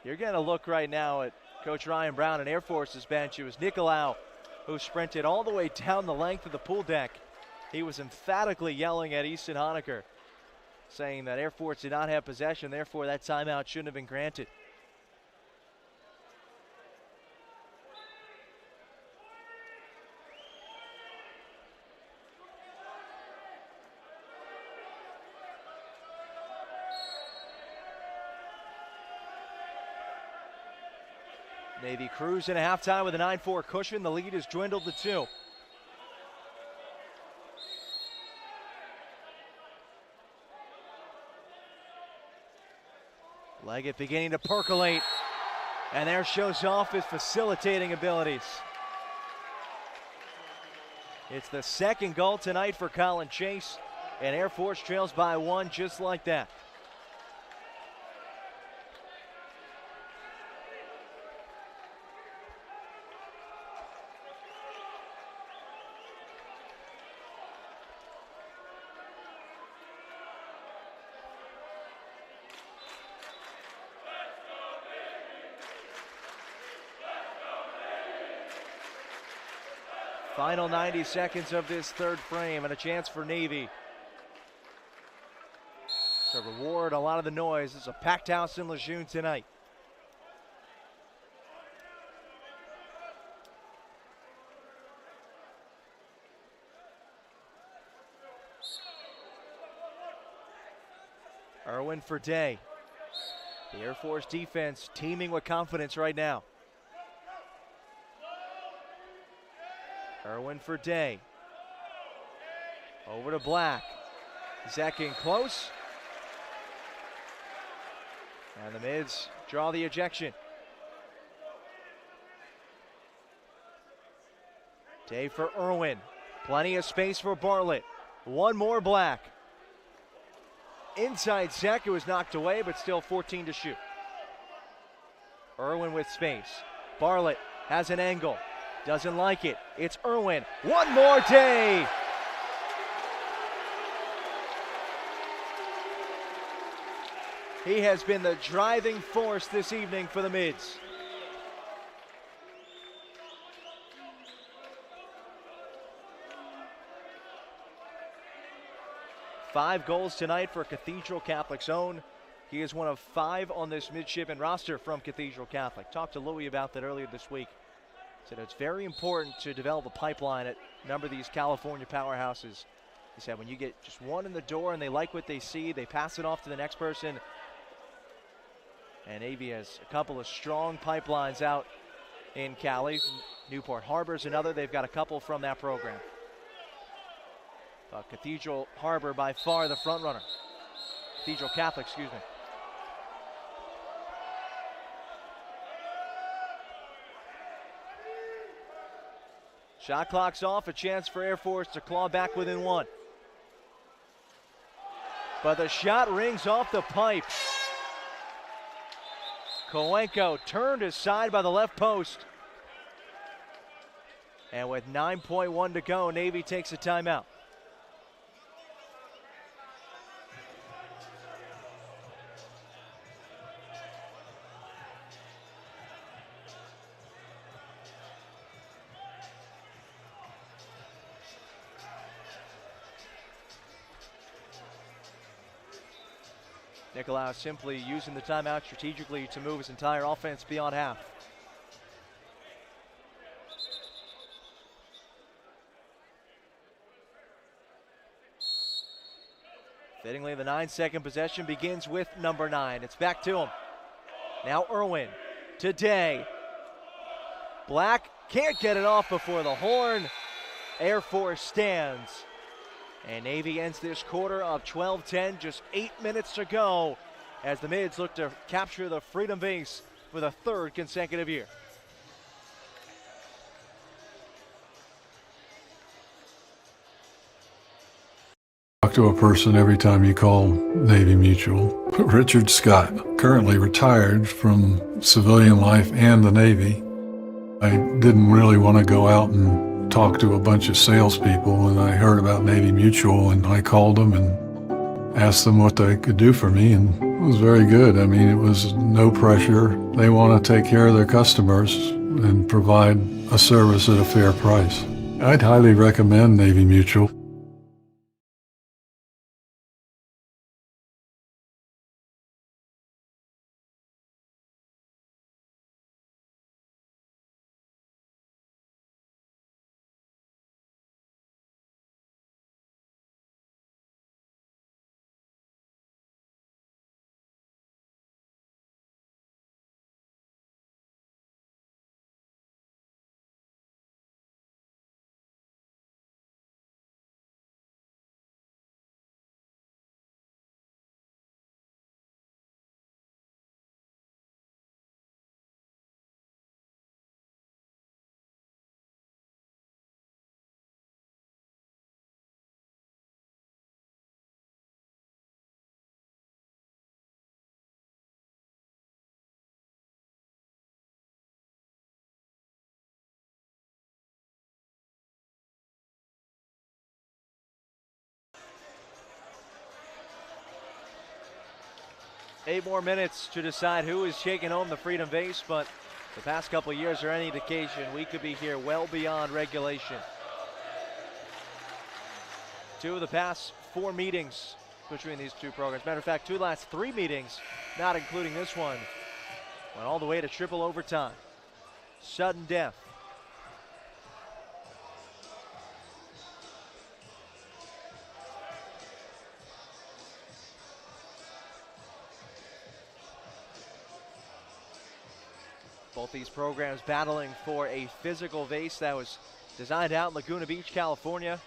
You're going to look right now at Coach Ryan Brown and Air Force's bench. It was Nicolau who sprinted all the way down the length of the pool deck. He was emphatically yelling at Easton Honecker, saying that Air Force did not have possession, therefore that timeout shouldn't have been granted. Navy cruising at halftime with a 9-4 cushion. The lead has dwindled to 2. Leggett beginning to percolate, and there shows off his facilitating abilities. It's the second goal tonight for Colin Chase, and Air Force trails by 1 just like that. Final 90 seconds of this third frame, and a chance for Navy to reward a lot of the noise. It's a packed house in Lejeune tonight. Irwin for Day. The Air Force defense teeming with confidence right now. Irwin for Day. Over to Black. Zekking close. And the Mids draw the ejection. Day for Irwin. Plenty of space for Bartlett. One more Black. Inside Zek, it was knocked away, but still 14 to shoot. Irwin with space. Bartlett has an angle. Doesn't like it. It's Irwin. One more Day. He has been the driving force this evening for the Mids. Five goals tonight for Cathedral Catholic's own. He is one of 5 on this midshipman roster from Cathedral Catholic. Talked to Louis about that earlier this week. Said it's very important to develop a pipeline at a number of these California powerhouses. He said when you get just one in the door and they like what they see, they pass it off to the next person. And Navy has a couple of strong pipelines out in Cali. Newport Harbor's another. They've got a couple from that program. But Cathedral Harbor by far the front runner. Cathedral Catholic, excuse me. Shot clock's off, a chance for Air Force to claw back within 1. But the shot rings off the pipe. Kowenko turned aside by the left post. And with 9.1 to go, Navy takes a timeout. Nicolau simply using the timeout strategically to move his entire offense beyond half. Fittingly, the 9-second possession begins with number 9. It's back to him. Now Irwin to Day. Black can't get it off before the horn. Air Force stands. And Navy ends this quarter of 12-10, just 8 minutes to go as the Mids look to capture the Freedom Vase for the 3rd consecutive year. Talk to a person every time you call Navy Mutual. Richard Scott, currently retired from civilian life and the Navy. I didn't really want to go out and talk to a bunch of salespeople, and I heard about Navy Mutual, and I called them and asked them what they could do for me, and it was very good. I mean, it was no pressure. They want to take care of their customers and provide a service at a fair price. I'd highly recommend Navy Mutual. Eight more minutes to decide who is taking home the Freedom Vase, but the past couple years are any indication we could be here well beyond regulation. 2 of the past 4 meetings between these 2 programs. Matter of fact, 2 of the last 3 meetings, not including this one, went all the way to triple overtime. Sudden death. Both these programs battling for a physical vase that was designed out in Laguna Beach, California.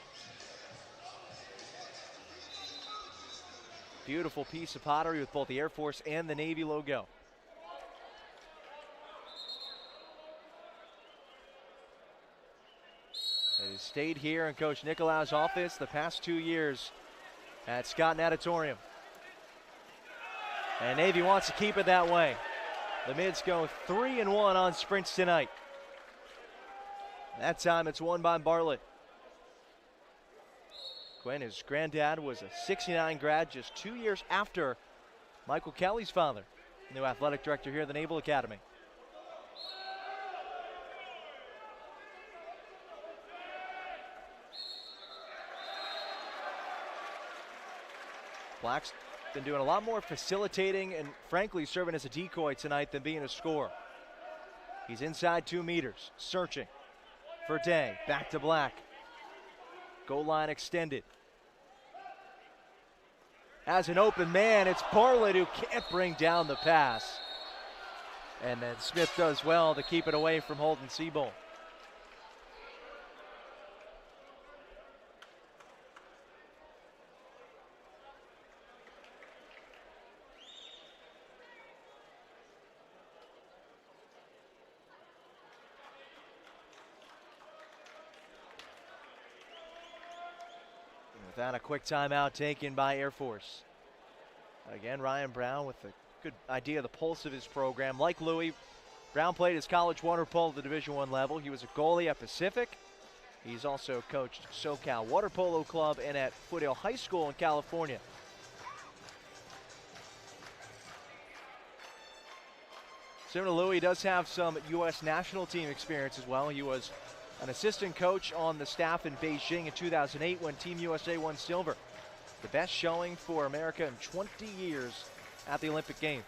Beautiful piece of pottery with both the Air Force and the Navy logo. It has stayed here in Coach Nicolau's office the past 2 years at Scott Natatorium. And Navy wants to keep it that way. The Mids go 3-1 on sprints tonight. That time it's won by Bartlett. Quinn, his granddad, was a '69 grad just 2 years after Michael Kelly's father, new athletic director here at the Naval Academy. Black's been doing a lot more facilitating and frankly serving as a decoy tonight than being a scorer. He's inside 2 meters, searching for Day. Back to Black. Goal line extended. Has an open man, it's Bartlett who can't bring down the pass. And then Smith does well to keep it away from Holden Seabold. Without a quick timeout taken by Air Force. Again, Ryan Brown with a good idea of the pulse of his program. Like Louis, Brown played his college water polo at the Division I level. He was a goalie at Pacific. He's also coached SoCal Water Polo Club and at Foothill High School in California. Similar to Louis, he does have some U.S. national team experience as well. He was an assistant coach on the staff in Beijing in 2008 when Team USA won silver. The best showing for America in 20 years at the Olympic Games.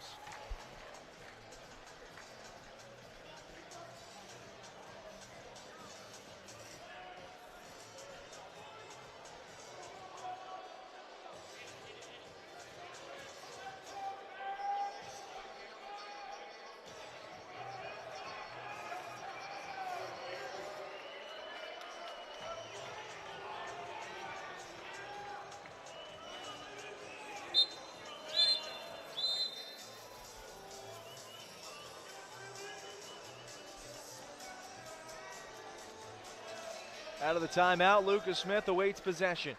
Out of the timeout, Lucas Smith awaits possession.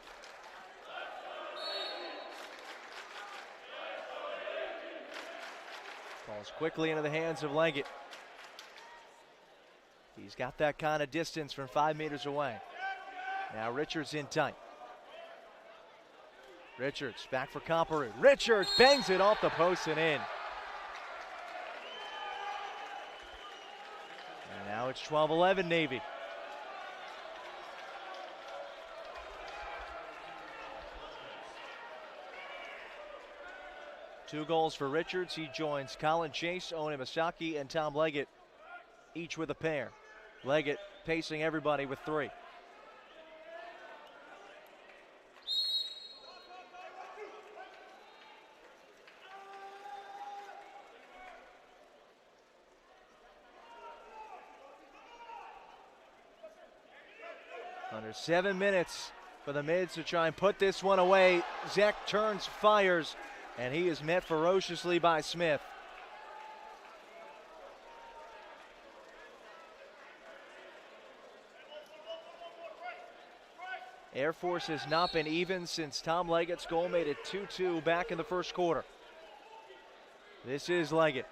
Falls quickly into the hands of Leggett. He's got that kind of distance from 5 meters away. Now Richards in tight. Richards back for Comparou. Richards bangs it off the post and in. And now it's 12-11 Navy. Two goals for Richards. He joins Colin Chase, Owen Imasaki, and Tom Leggett, each with a pair. Leggett pacing everybody with 3. Under 7 minutes for the Mids to try and put this one away. Zach turns, fires, and he is met ferociously by Smith. Air Force has not been even since Tom Leggett's goal made it 2-2 back in the first quarter. This is Leggett.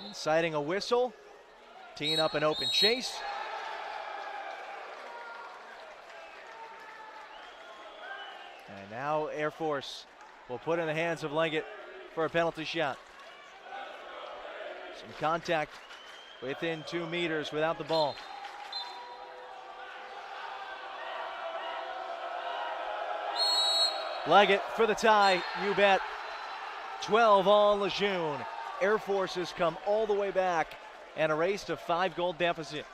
Inciting a whistle, teeing up an open chase. And now Air Force will put in the hands of Leggett for a penalty shot. Some contact within 2 meters without the ball. Leggett for the tie, you bet. 12 all Lejeune. Air Force has come all the way back and erased a 5-goal deficit.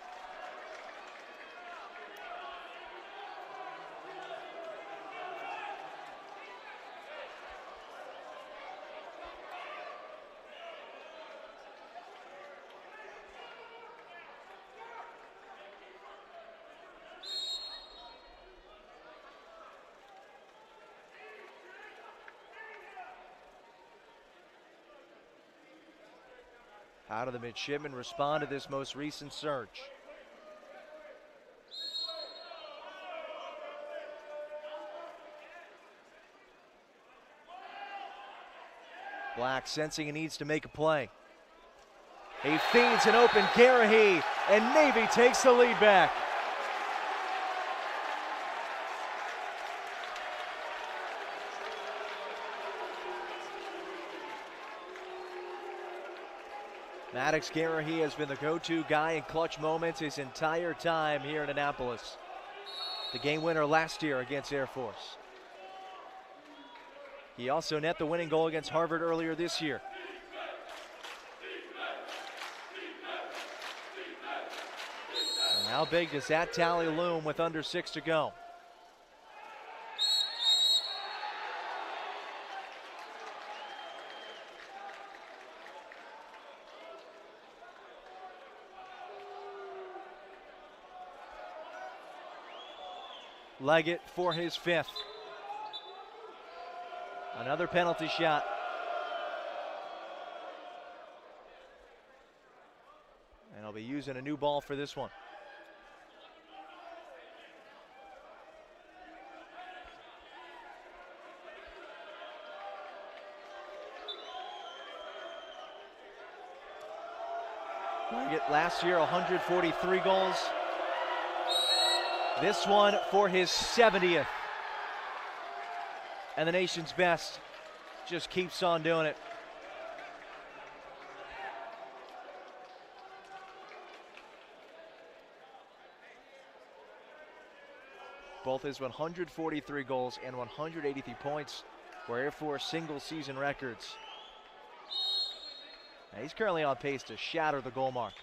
How do the midshipmen respond to this most recent surge? Black sensing he needs to make a play. He feeds an open Garahy, and Navy takes the lead back. Maddox Garahy has been the go-to guy in clutch moments his entire time here in Annapolis. The game winner last year against Air Force. He also net the winning goal against Harvard earlier this year. And how big does that tally loom with under 6 to go? Leggett for his 5th. Another penalty shot. And I'll be using a new ball for this one. Leggett last year 143 goals. This one for his 70th. And the nation's best just keeps on doing it. Both his 143 goals and 183 points were Air Force single season records. Now he's currently on pace to shatter the goal mark.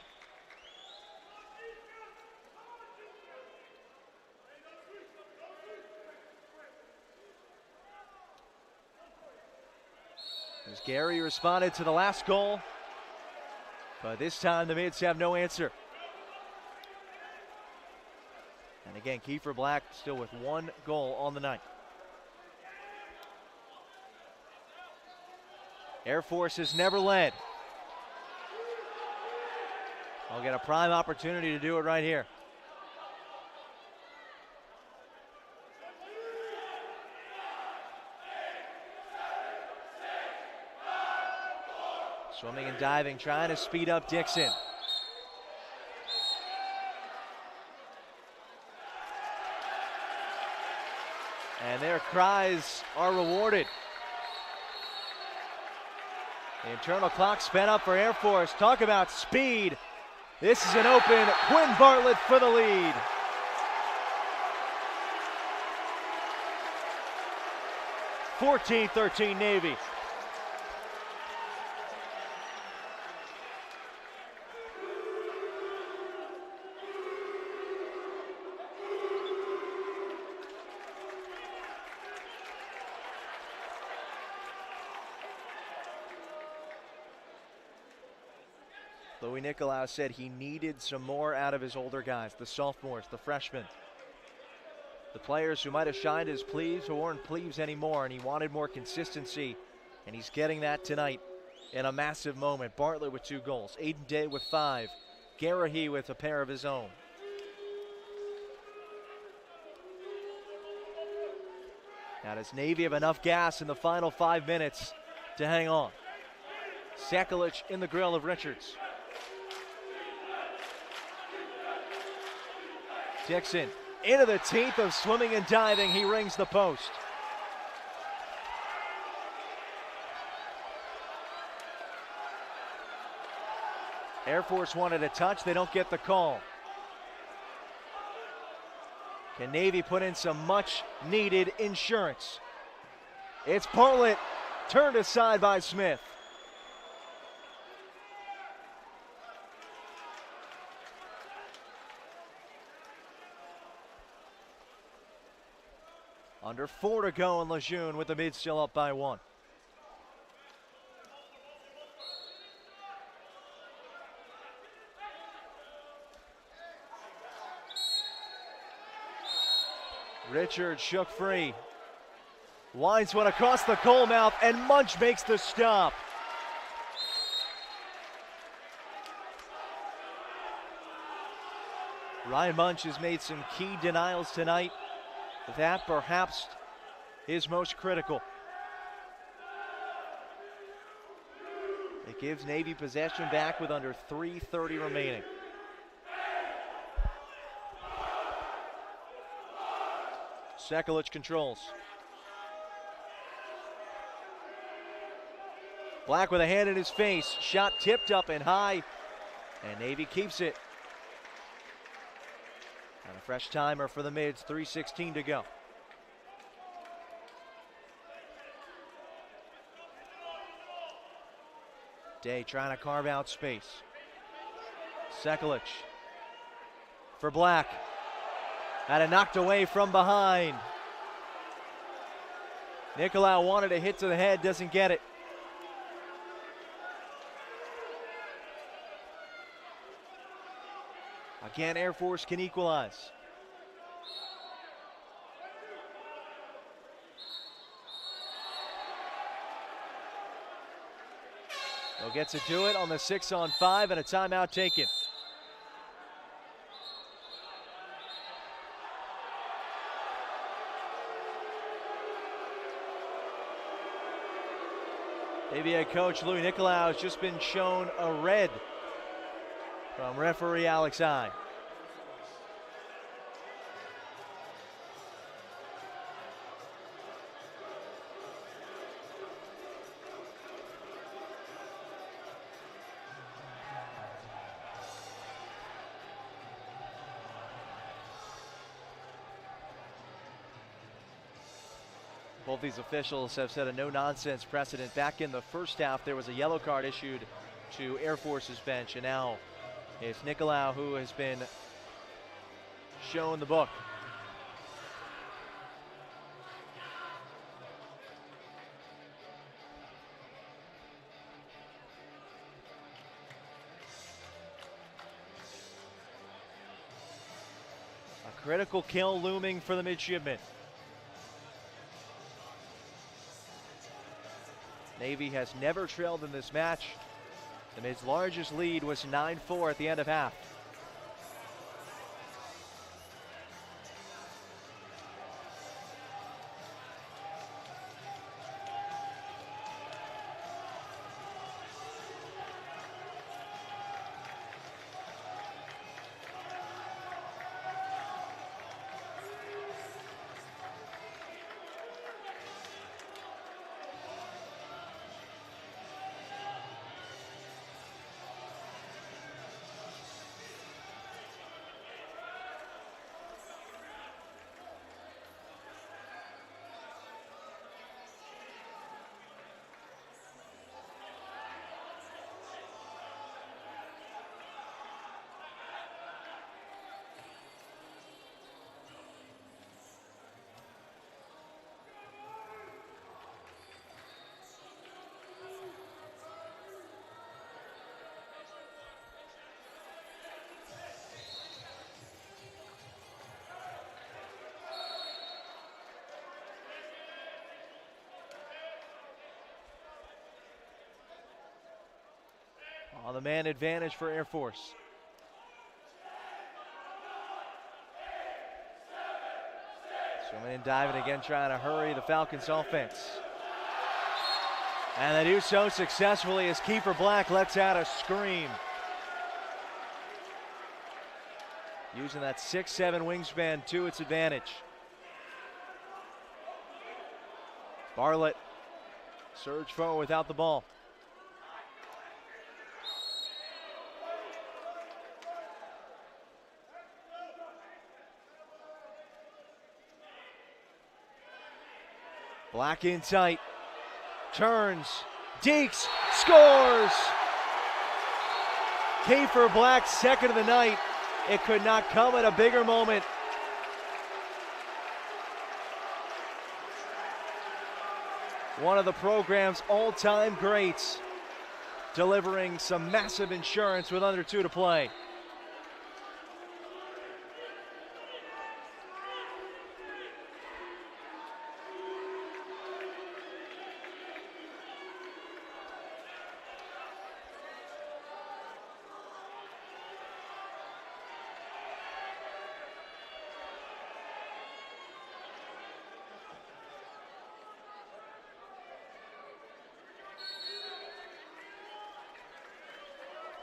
As Gary responded to the last goal, but this time the Mids have no answer. And again, Kiefer Black still with 1 goal on the night. Air Force has never led. I'll get a prime opportunity to do it right here. Swimming and diving, trying to speed up Dixon. And their cries are rewarded. The internal clock sped up for Air Force. Talk about speed. This is an open Quinn Bartlett for the lead. (14-13) Navy. Louis Nicolaus said he needed some more out of his older guys, the sophomores, the freshmen. The players who might have shined as plebes who weren't plebes anymore, and he wanted more consistency, and he's getting that tonight in a massive moment. Bartlett with 2 goals, Aiden Day with 5, Garahy with a pair of his own. Now does Navy have enough gas in the final 5 minutes to hang on? Sekulic in the grill of Richards. Dixon into the teeth of swimming and diving. He rings the post. Air Force wanted a touch. They don't get the call. Can Navy put in some much needed insurance? It's Bartlett, turned aside by Smith. Under 4 to go in Lejeune with the Mids still up by 1. Richard shook free. Winds one across the goal mouth, and Munch makes the stop. Ryan Munch has made some key denials tonight. That perhaps is most critical. It gives Navy possession back with under 3:30 remaining. Sekulic controls. Black with a hand in his face. Shot tipped up and high. And Navy keeps it. And a fresh timer for the Mids. 3:16 to go. Day trying to carve out space. Sekulic for Black. Had it knocked away from behind. Nicolau wanted a hit to the head, doesn't get it. Again, Air Force can equalize. They'll get to do it on the 6-on-5 and a timeout taken. Navy head coach Louis Nicolau has just been shown a red from referee Alex I. Both these officials have set a no-nonsense precedent. Back in the first half, there was a yellow card issued to Air Force's bench, and now it's Nicolau who has been shown the book. A critical kill looming for the midshipmen. Navy has never trailed in this match. The Mids' largest lead was 9-4 at the end of half. On the man advantage for Air Force. Swimming and diving again, trying to hurry the Falcons offense. And they do so successfully as Kiefer Black lets out a scream. Using that 6'7" wingspan to its advantage. Bartlett surged forward without the ball. Black in tight, turns, dekes, scores! Kiefer Black, second of the night. It could not come at a bigger moment. One of the program's all-time greats, delivering some massive insurance with under 2 to play.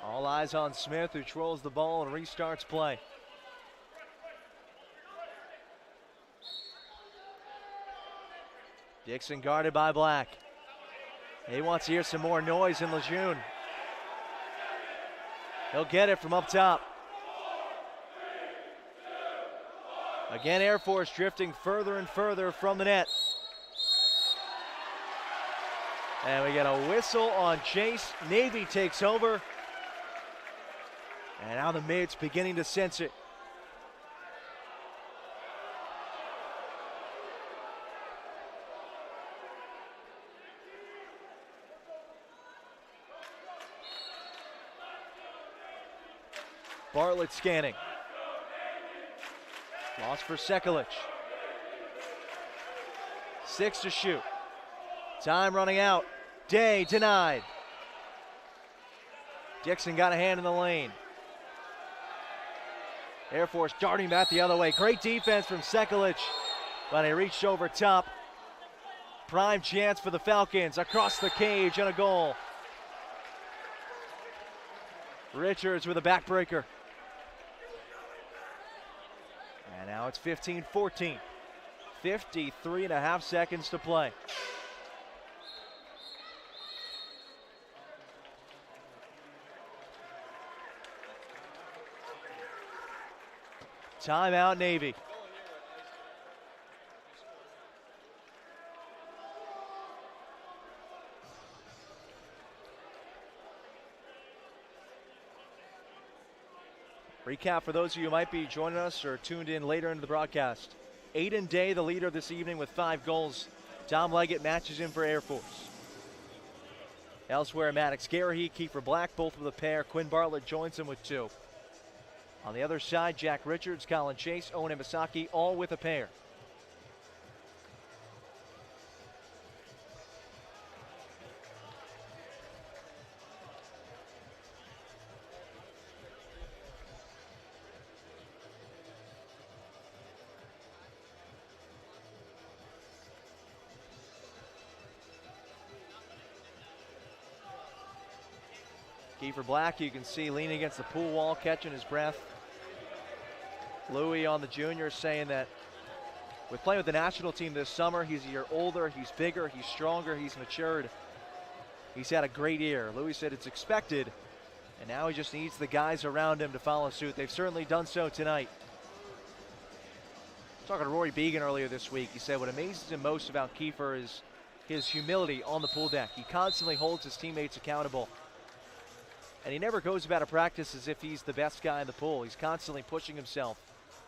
All eyes on Smith, who trolls the ball and restarts play. Dixon guarded by Black. He wants to hear some more noise in Lejeune. He'll get it from up top. Again, Air Force drifting further and further from the net. And we get a whistle on Chase. Navy takes over. And now the Mids beginning to sense it. Bartlett scanning. Loss for Sekulic. 6 to shoot. Time running out. Day denied. Dixon got a hand in the lane. Air Force darting back the other way. Great defense from Sekulic, but he reached over top. Prime chance for the Falcons. Across the cage and a goal. Richards with a backbreaker. And now it's 15-14. 53 and a half seconds to play. Timeout, Navy. Recap for those of you who might be joining us or tuned in later into the broadcast. Aiden Day, the leader this evening with 5 goals. Tom Leggett matches in for Air Force. Elsewhere, Maddox Garahy, Kiefer Black, both with a pair. Quinn Bartlett joins him with 2. On the other side, Jack Richards, Colin Chase, Owen Imasaki, all with a pair. Kiefer Black, you can see leaning against the pool wall, catching his breath. Louis on the junior saying that with playing with the national team this summer, he's a year older, he's bigger, he's stronger, he's matured. He's had a great year. Louis said it's expected, and now he just needs the guys around him to follow suit. They've certainly done so tonight. Talking to Rory Began earlier this week, he said what amazes him most about Kiefer is his humility on the pool deck. He constantly holds his teammates accountable. And he never goes about a practice as if he's the best guy in the pool. He's constantly pushing himself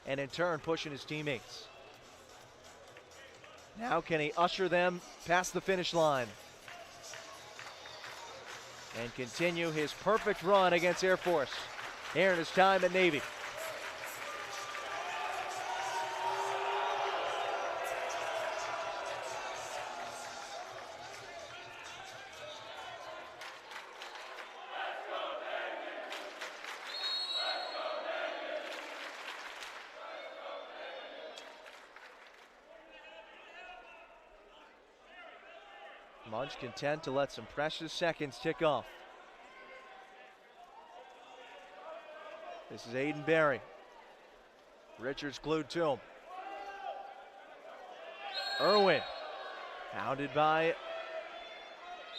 and in turn pushing his teammates. Now can he usher them past the finish line and continue his perfect run against Air Force here in his time at Navy. Munch content to let some precious seconds tick off. This is Aiden Barry. Richards glued to him. Irwin, hounded by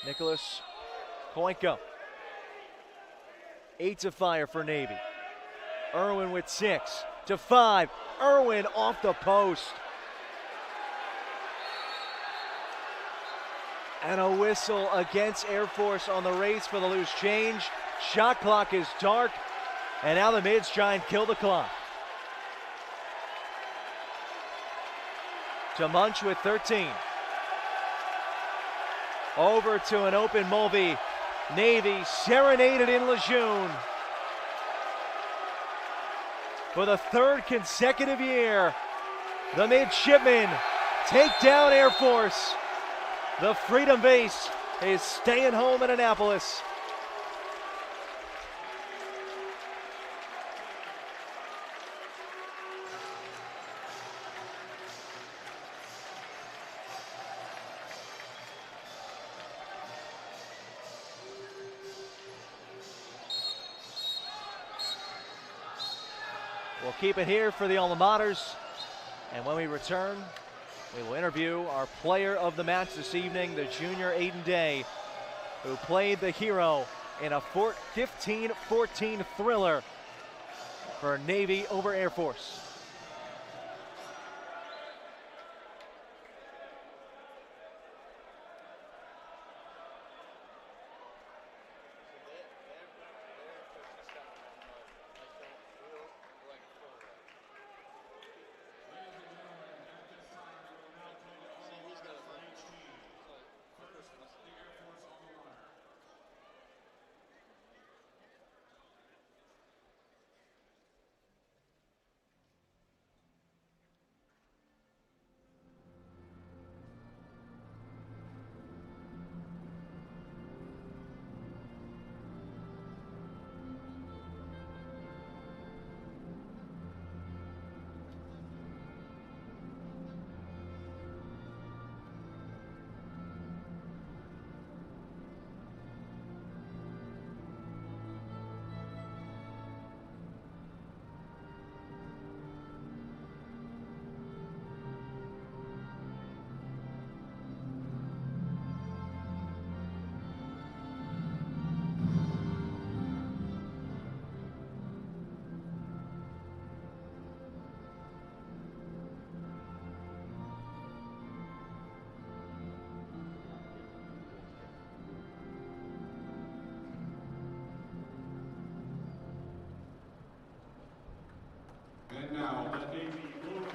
Nicholas Koinko. 8 to fire for Navy. Irwin with 6 to 5. Irwin off the post. And a whistle against Air Force on the race for the loose change. Shot clock is dark, and now the Mids try and kill the clock. To Munch with 13. Over to an open Mulvey. Navy serenaded in Lejeune. For the 3rd consecutive year, the midshipmen take down Air Force. The Freedom Base is staying home in Annapolis. We'll keep it here for the alma maters. And when we return, we will interview our player of the match this evening, the junior Aiden Day, who played the hero in a 15-14 thriller for Navy over Air Force. And now the Navy Polo goal.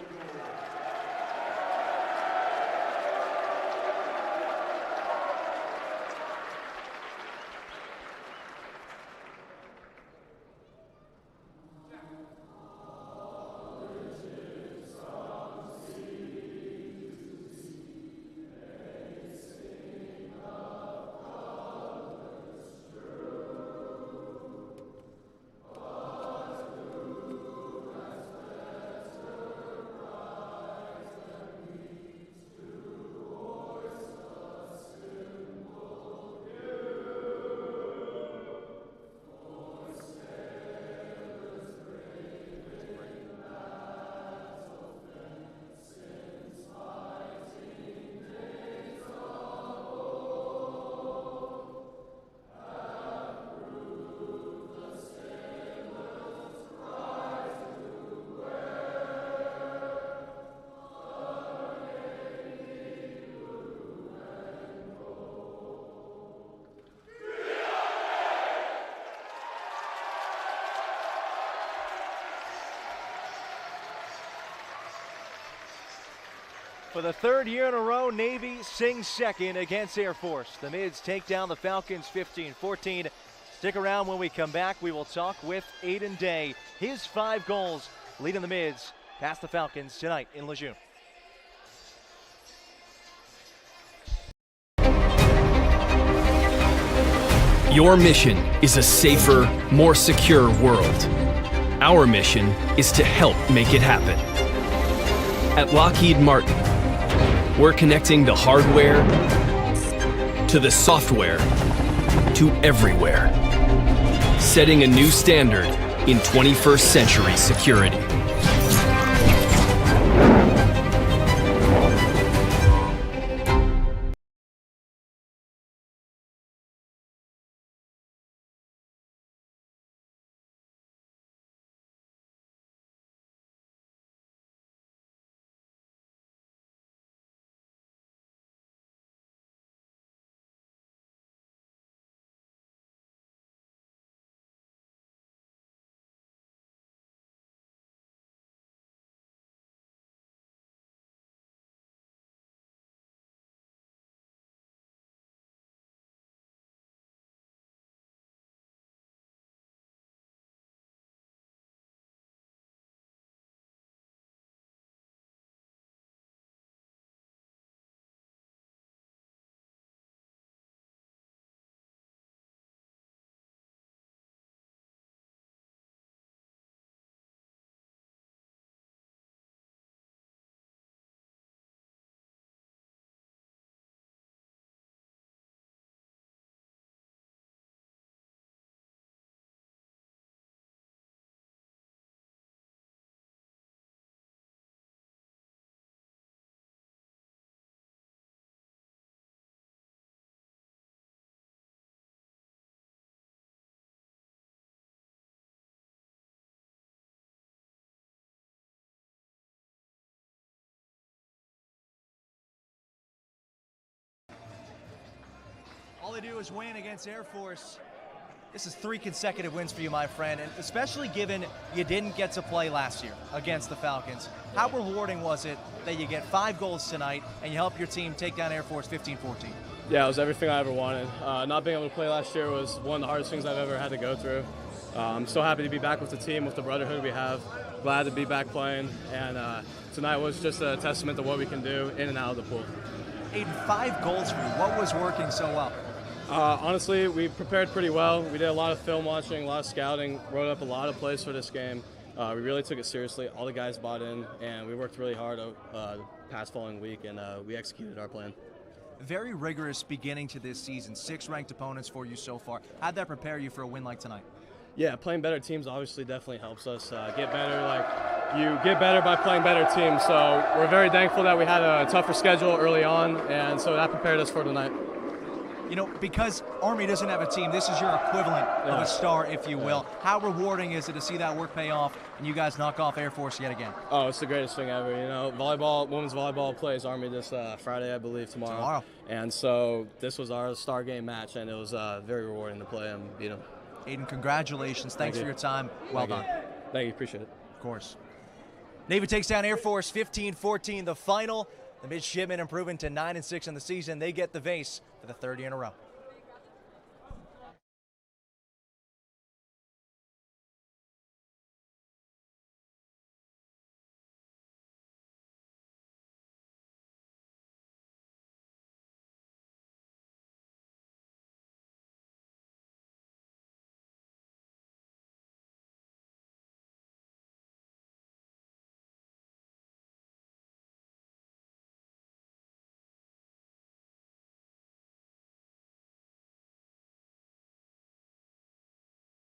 For the third year in a row, Navy sings second against Air Force. The Mids take down the Falcons 15-14. Stick around. When we come back, we will talk with Aiden Day. His 5 goals leading the Mids past the Falcons tonight in Lejeune. Your mission is a safer, more secure world. Our mission is to help make it happen. At Lockheed Martin, we're connecting the hardware to the software to everywhere, setting a new standard in 21st century security. they do is win against Air Force. This is 3 consecutive wins for you, my friend, and especially given you didn't get to play last year against the Falcons. How rewarding was it that you get 5 goals tonight and you help your team take down Air Force 15-14? Yeah, it was everything I ever wanted. Not being able to play last year was one of the hardest things I've ever had to go through. I'm so happy to be back with the team, with the brotherhood we have. Glad to be back playing, and tonight was just a testament to what we can do in and out of the pool. Aiden, 5 goals for you. What was working so well? Honestly, we prepared pretty well. We did a lot of film watching, a lot of scouting, wrote up a lot of plays for this game. We really took it seriously. All the guys bought in, and we worked really hard the past following week, and we executed our plan. Very rigorous beginning to this season. 6 ranked opponents for you so far. How'd that prepare you for a win like tonight? Yeah, playing better teams obviously definitely helps us get better. You get better by playing better teams. So we're very thankful that we had a tougher schedule early on, and so that prepared us for tonight. You know, because Army doesn't have a team, this is your equivalent of a star, if you will. How rewarding is it to see that work pay off and you guys knock off Air Force yet again? Oh, it's the greatest thing ever. You know, women's volleyball plays Army this Friday, I believe, tomorrow. And so this was our star game match, and it was very rewarding to play and beat them. Aiden, congratulations. Thanks for your time. Well done. Thank you. Appreciate it. Of course. Navy takes down Air Force 15-14, the final. The midshipmen improving to 9-6 in the season. They get the vase for the 3rd year in a row.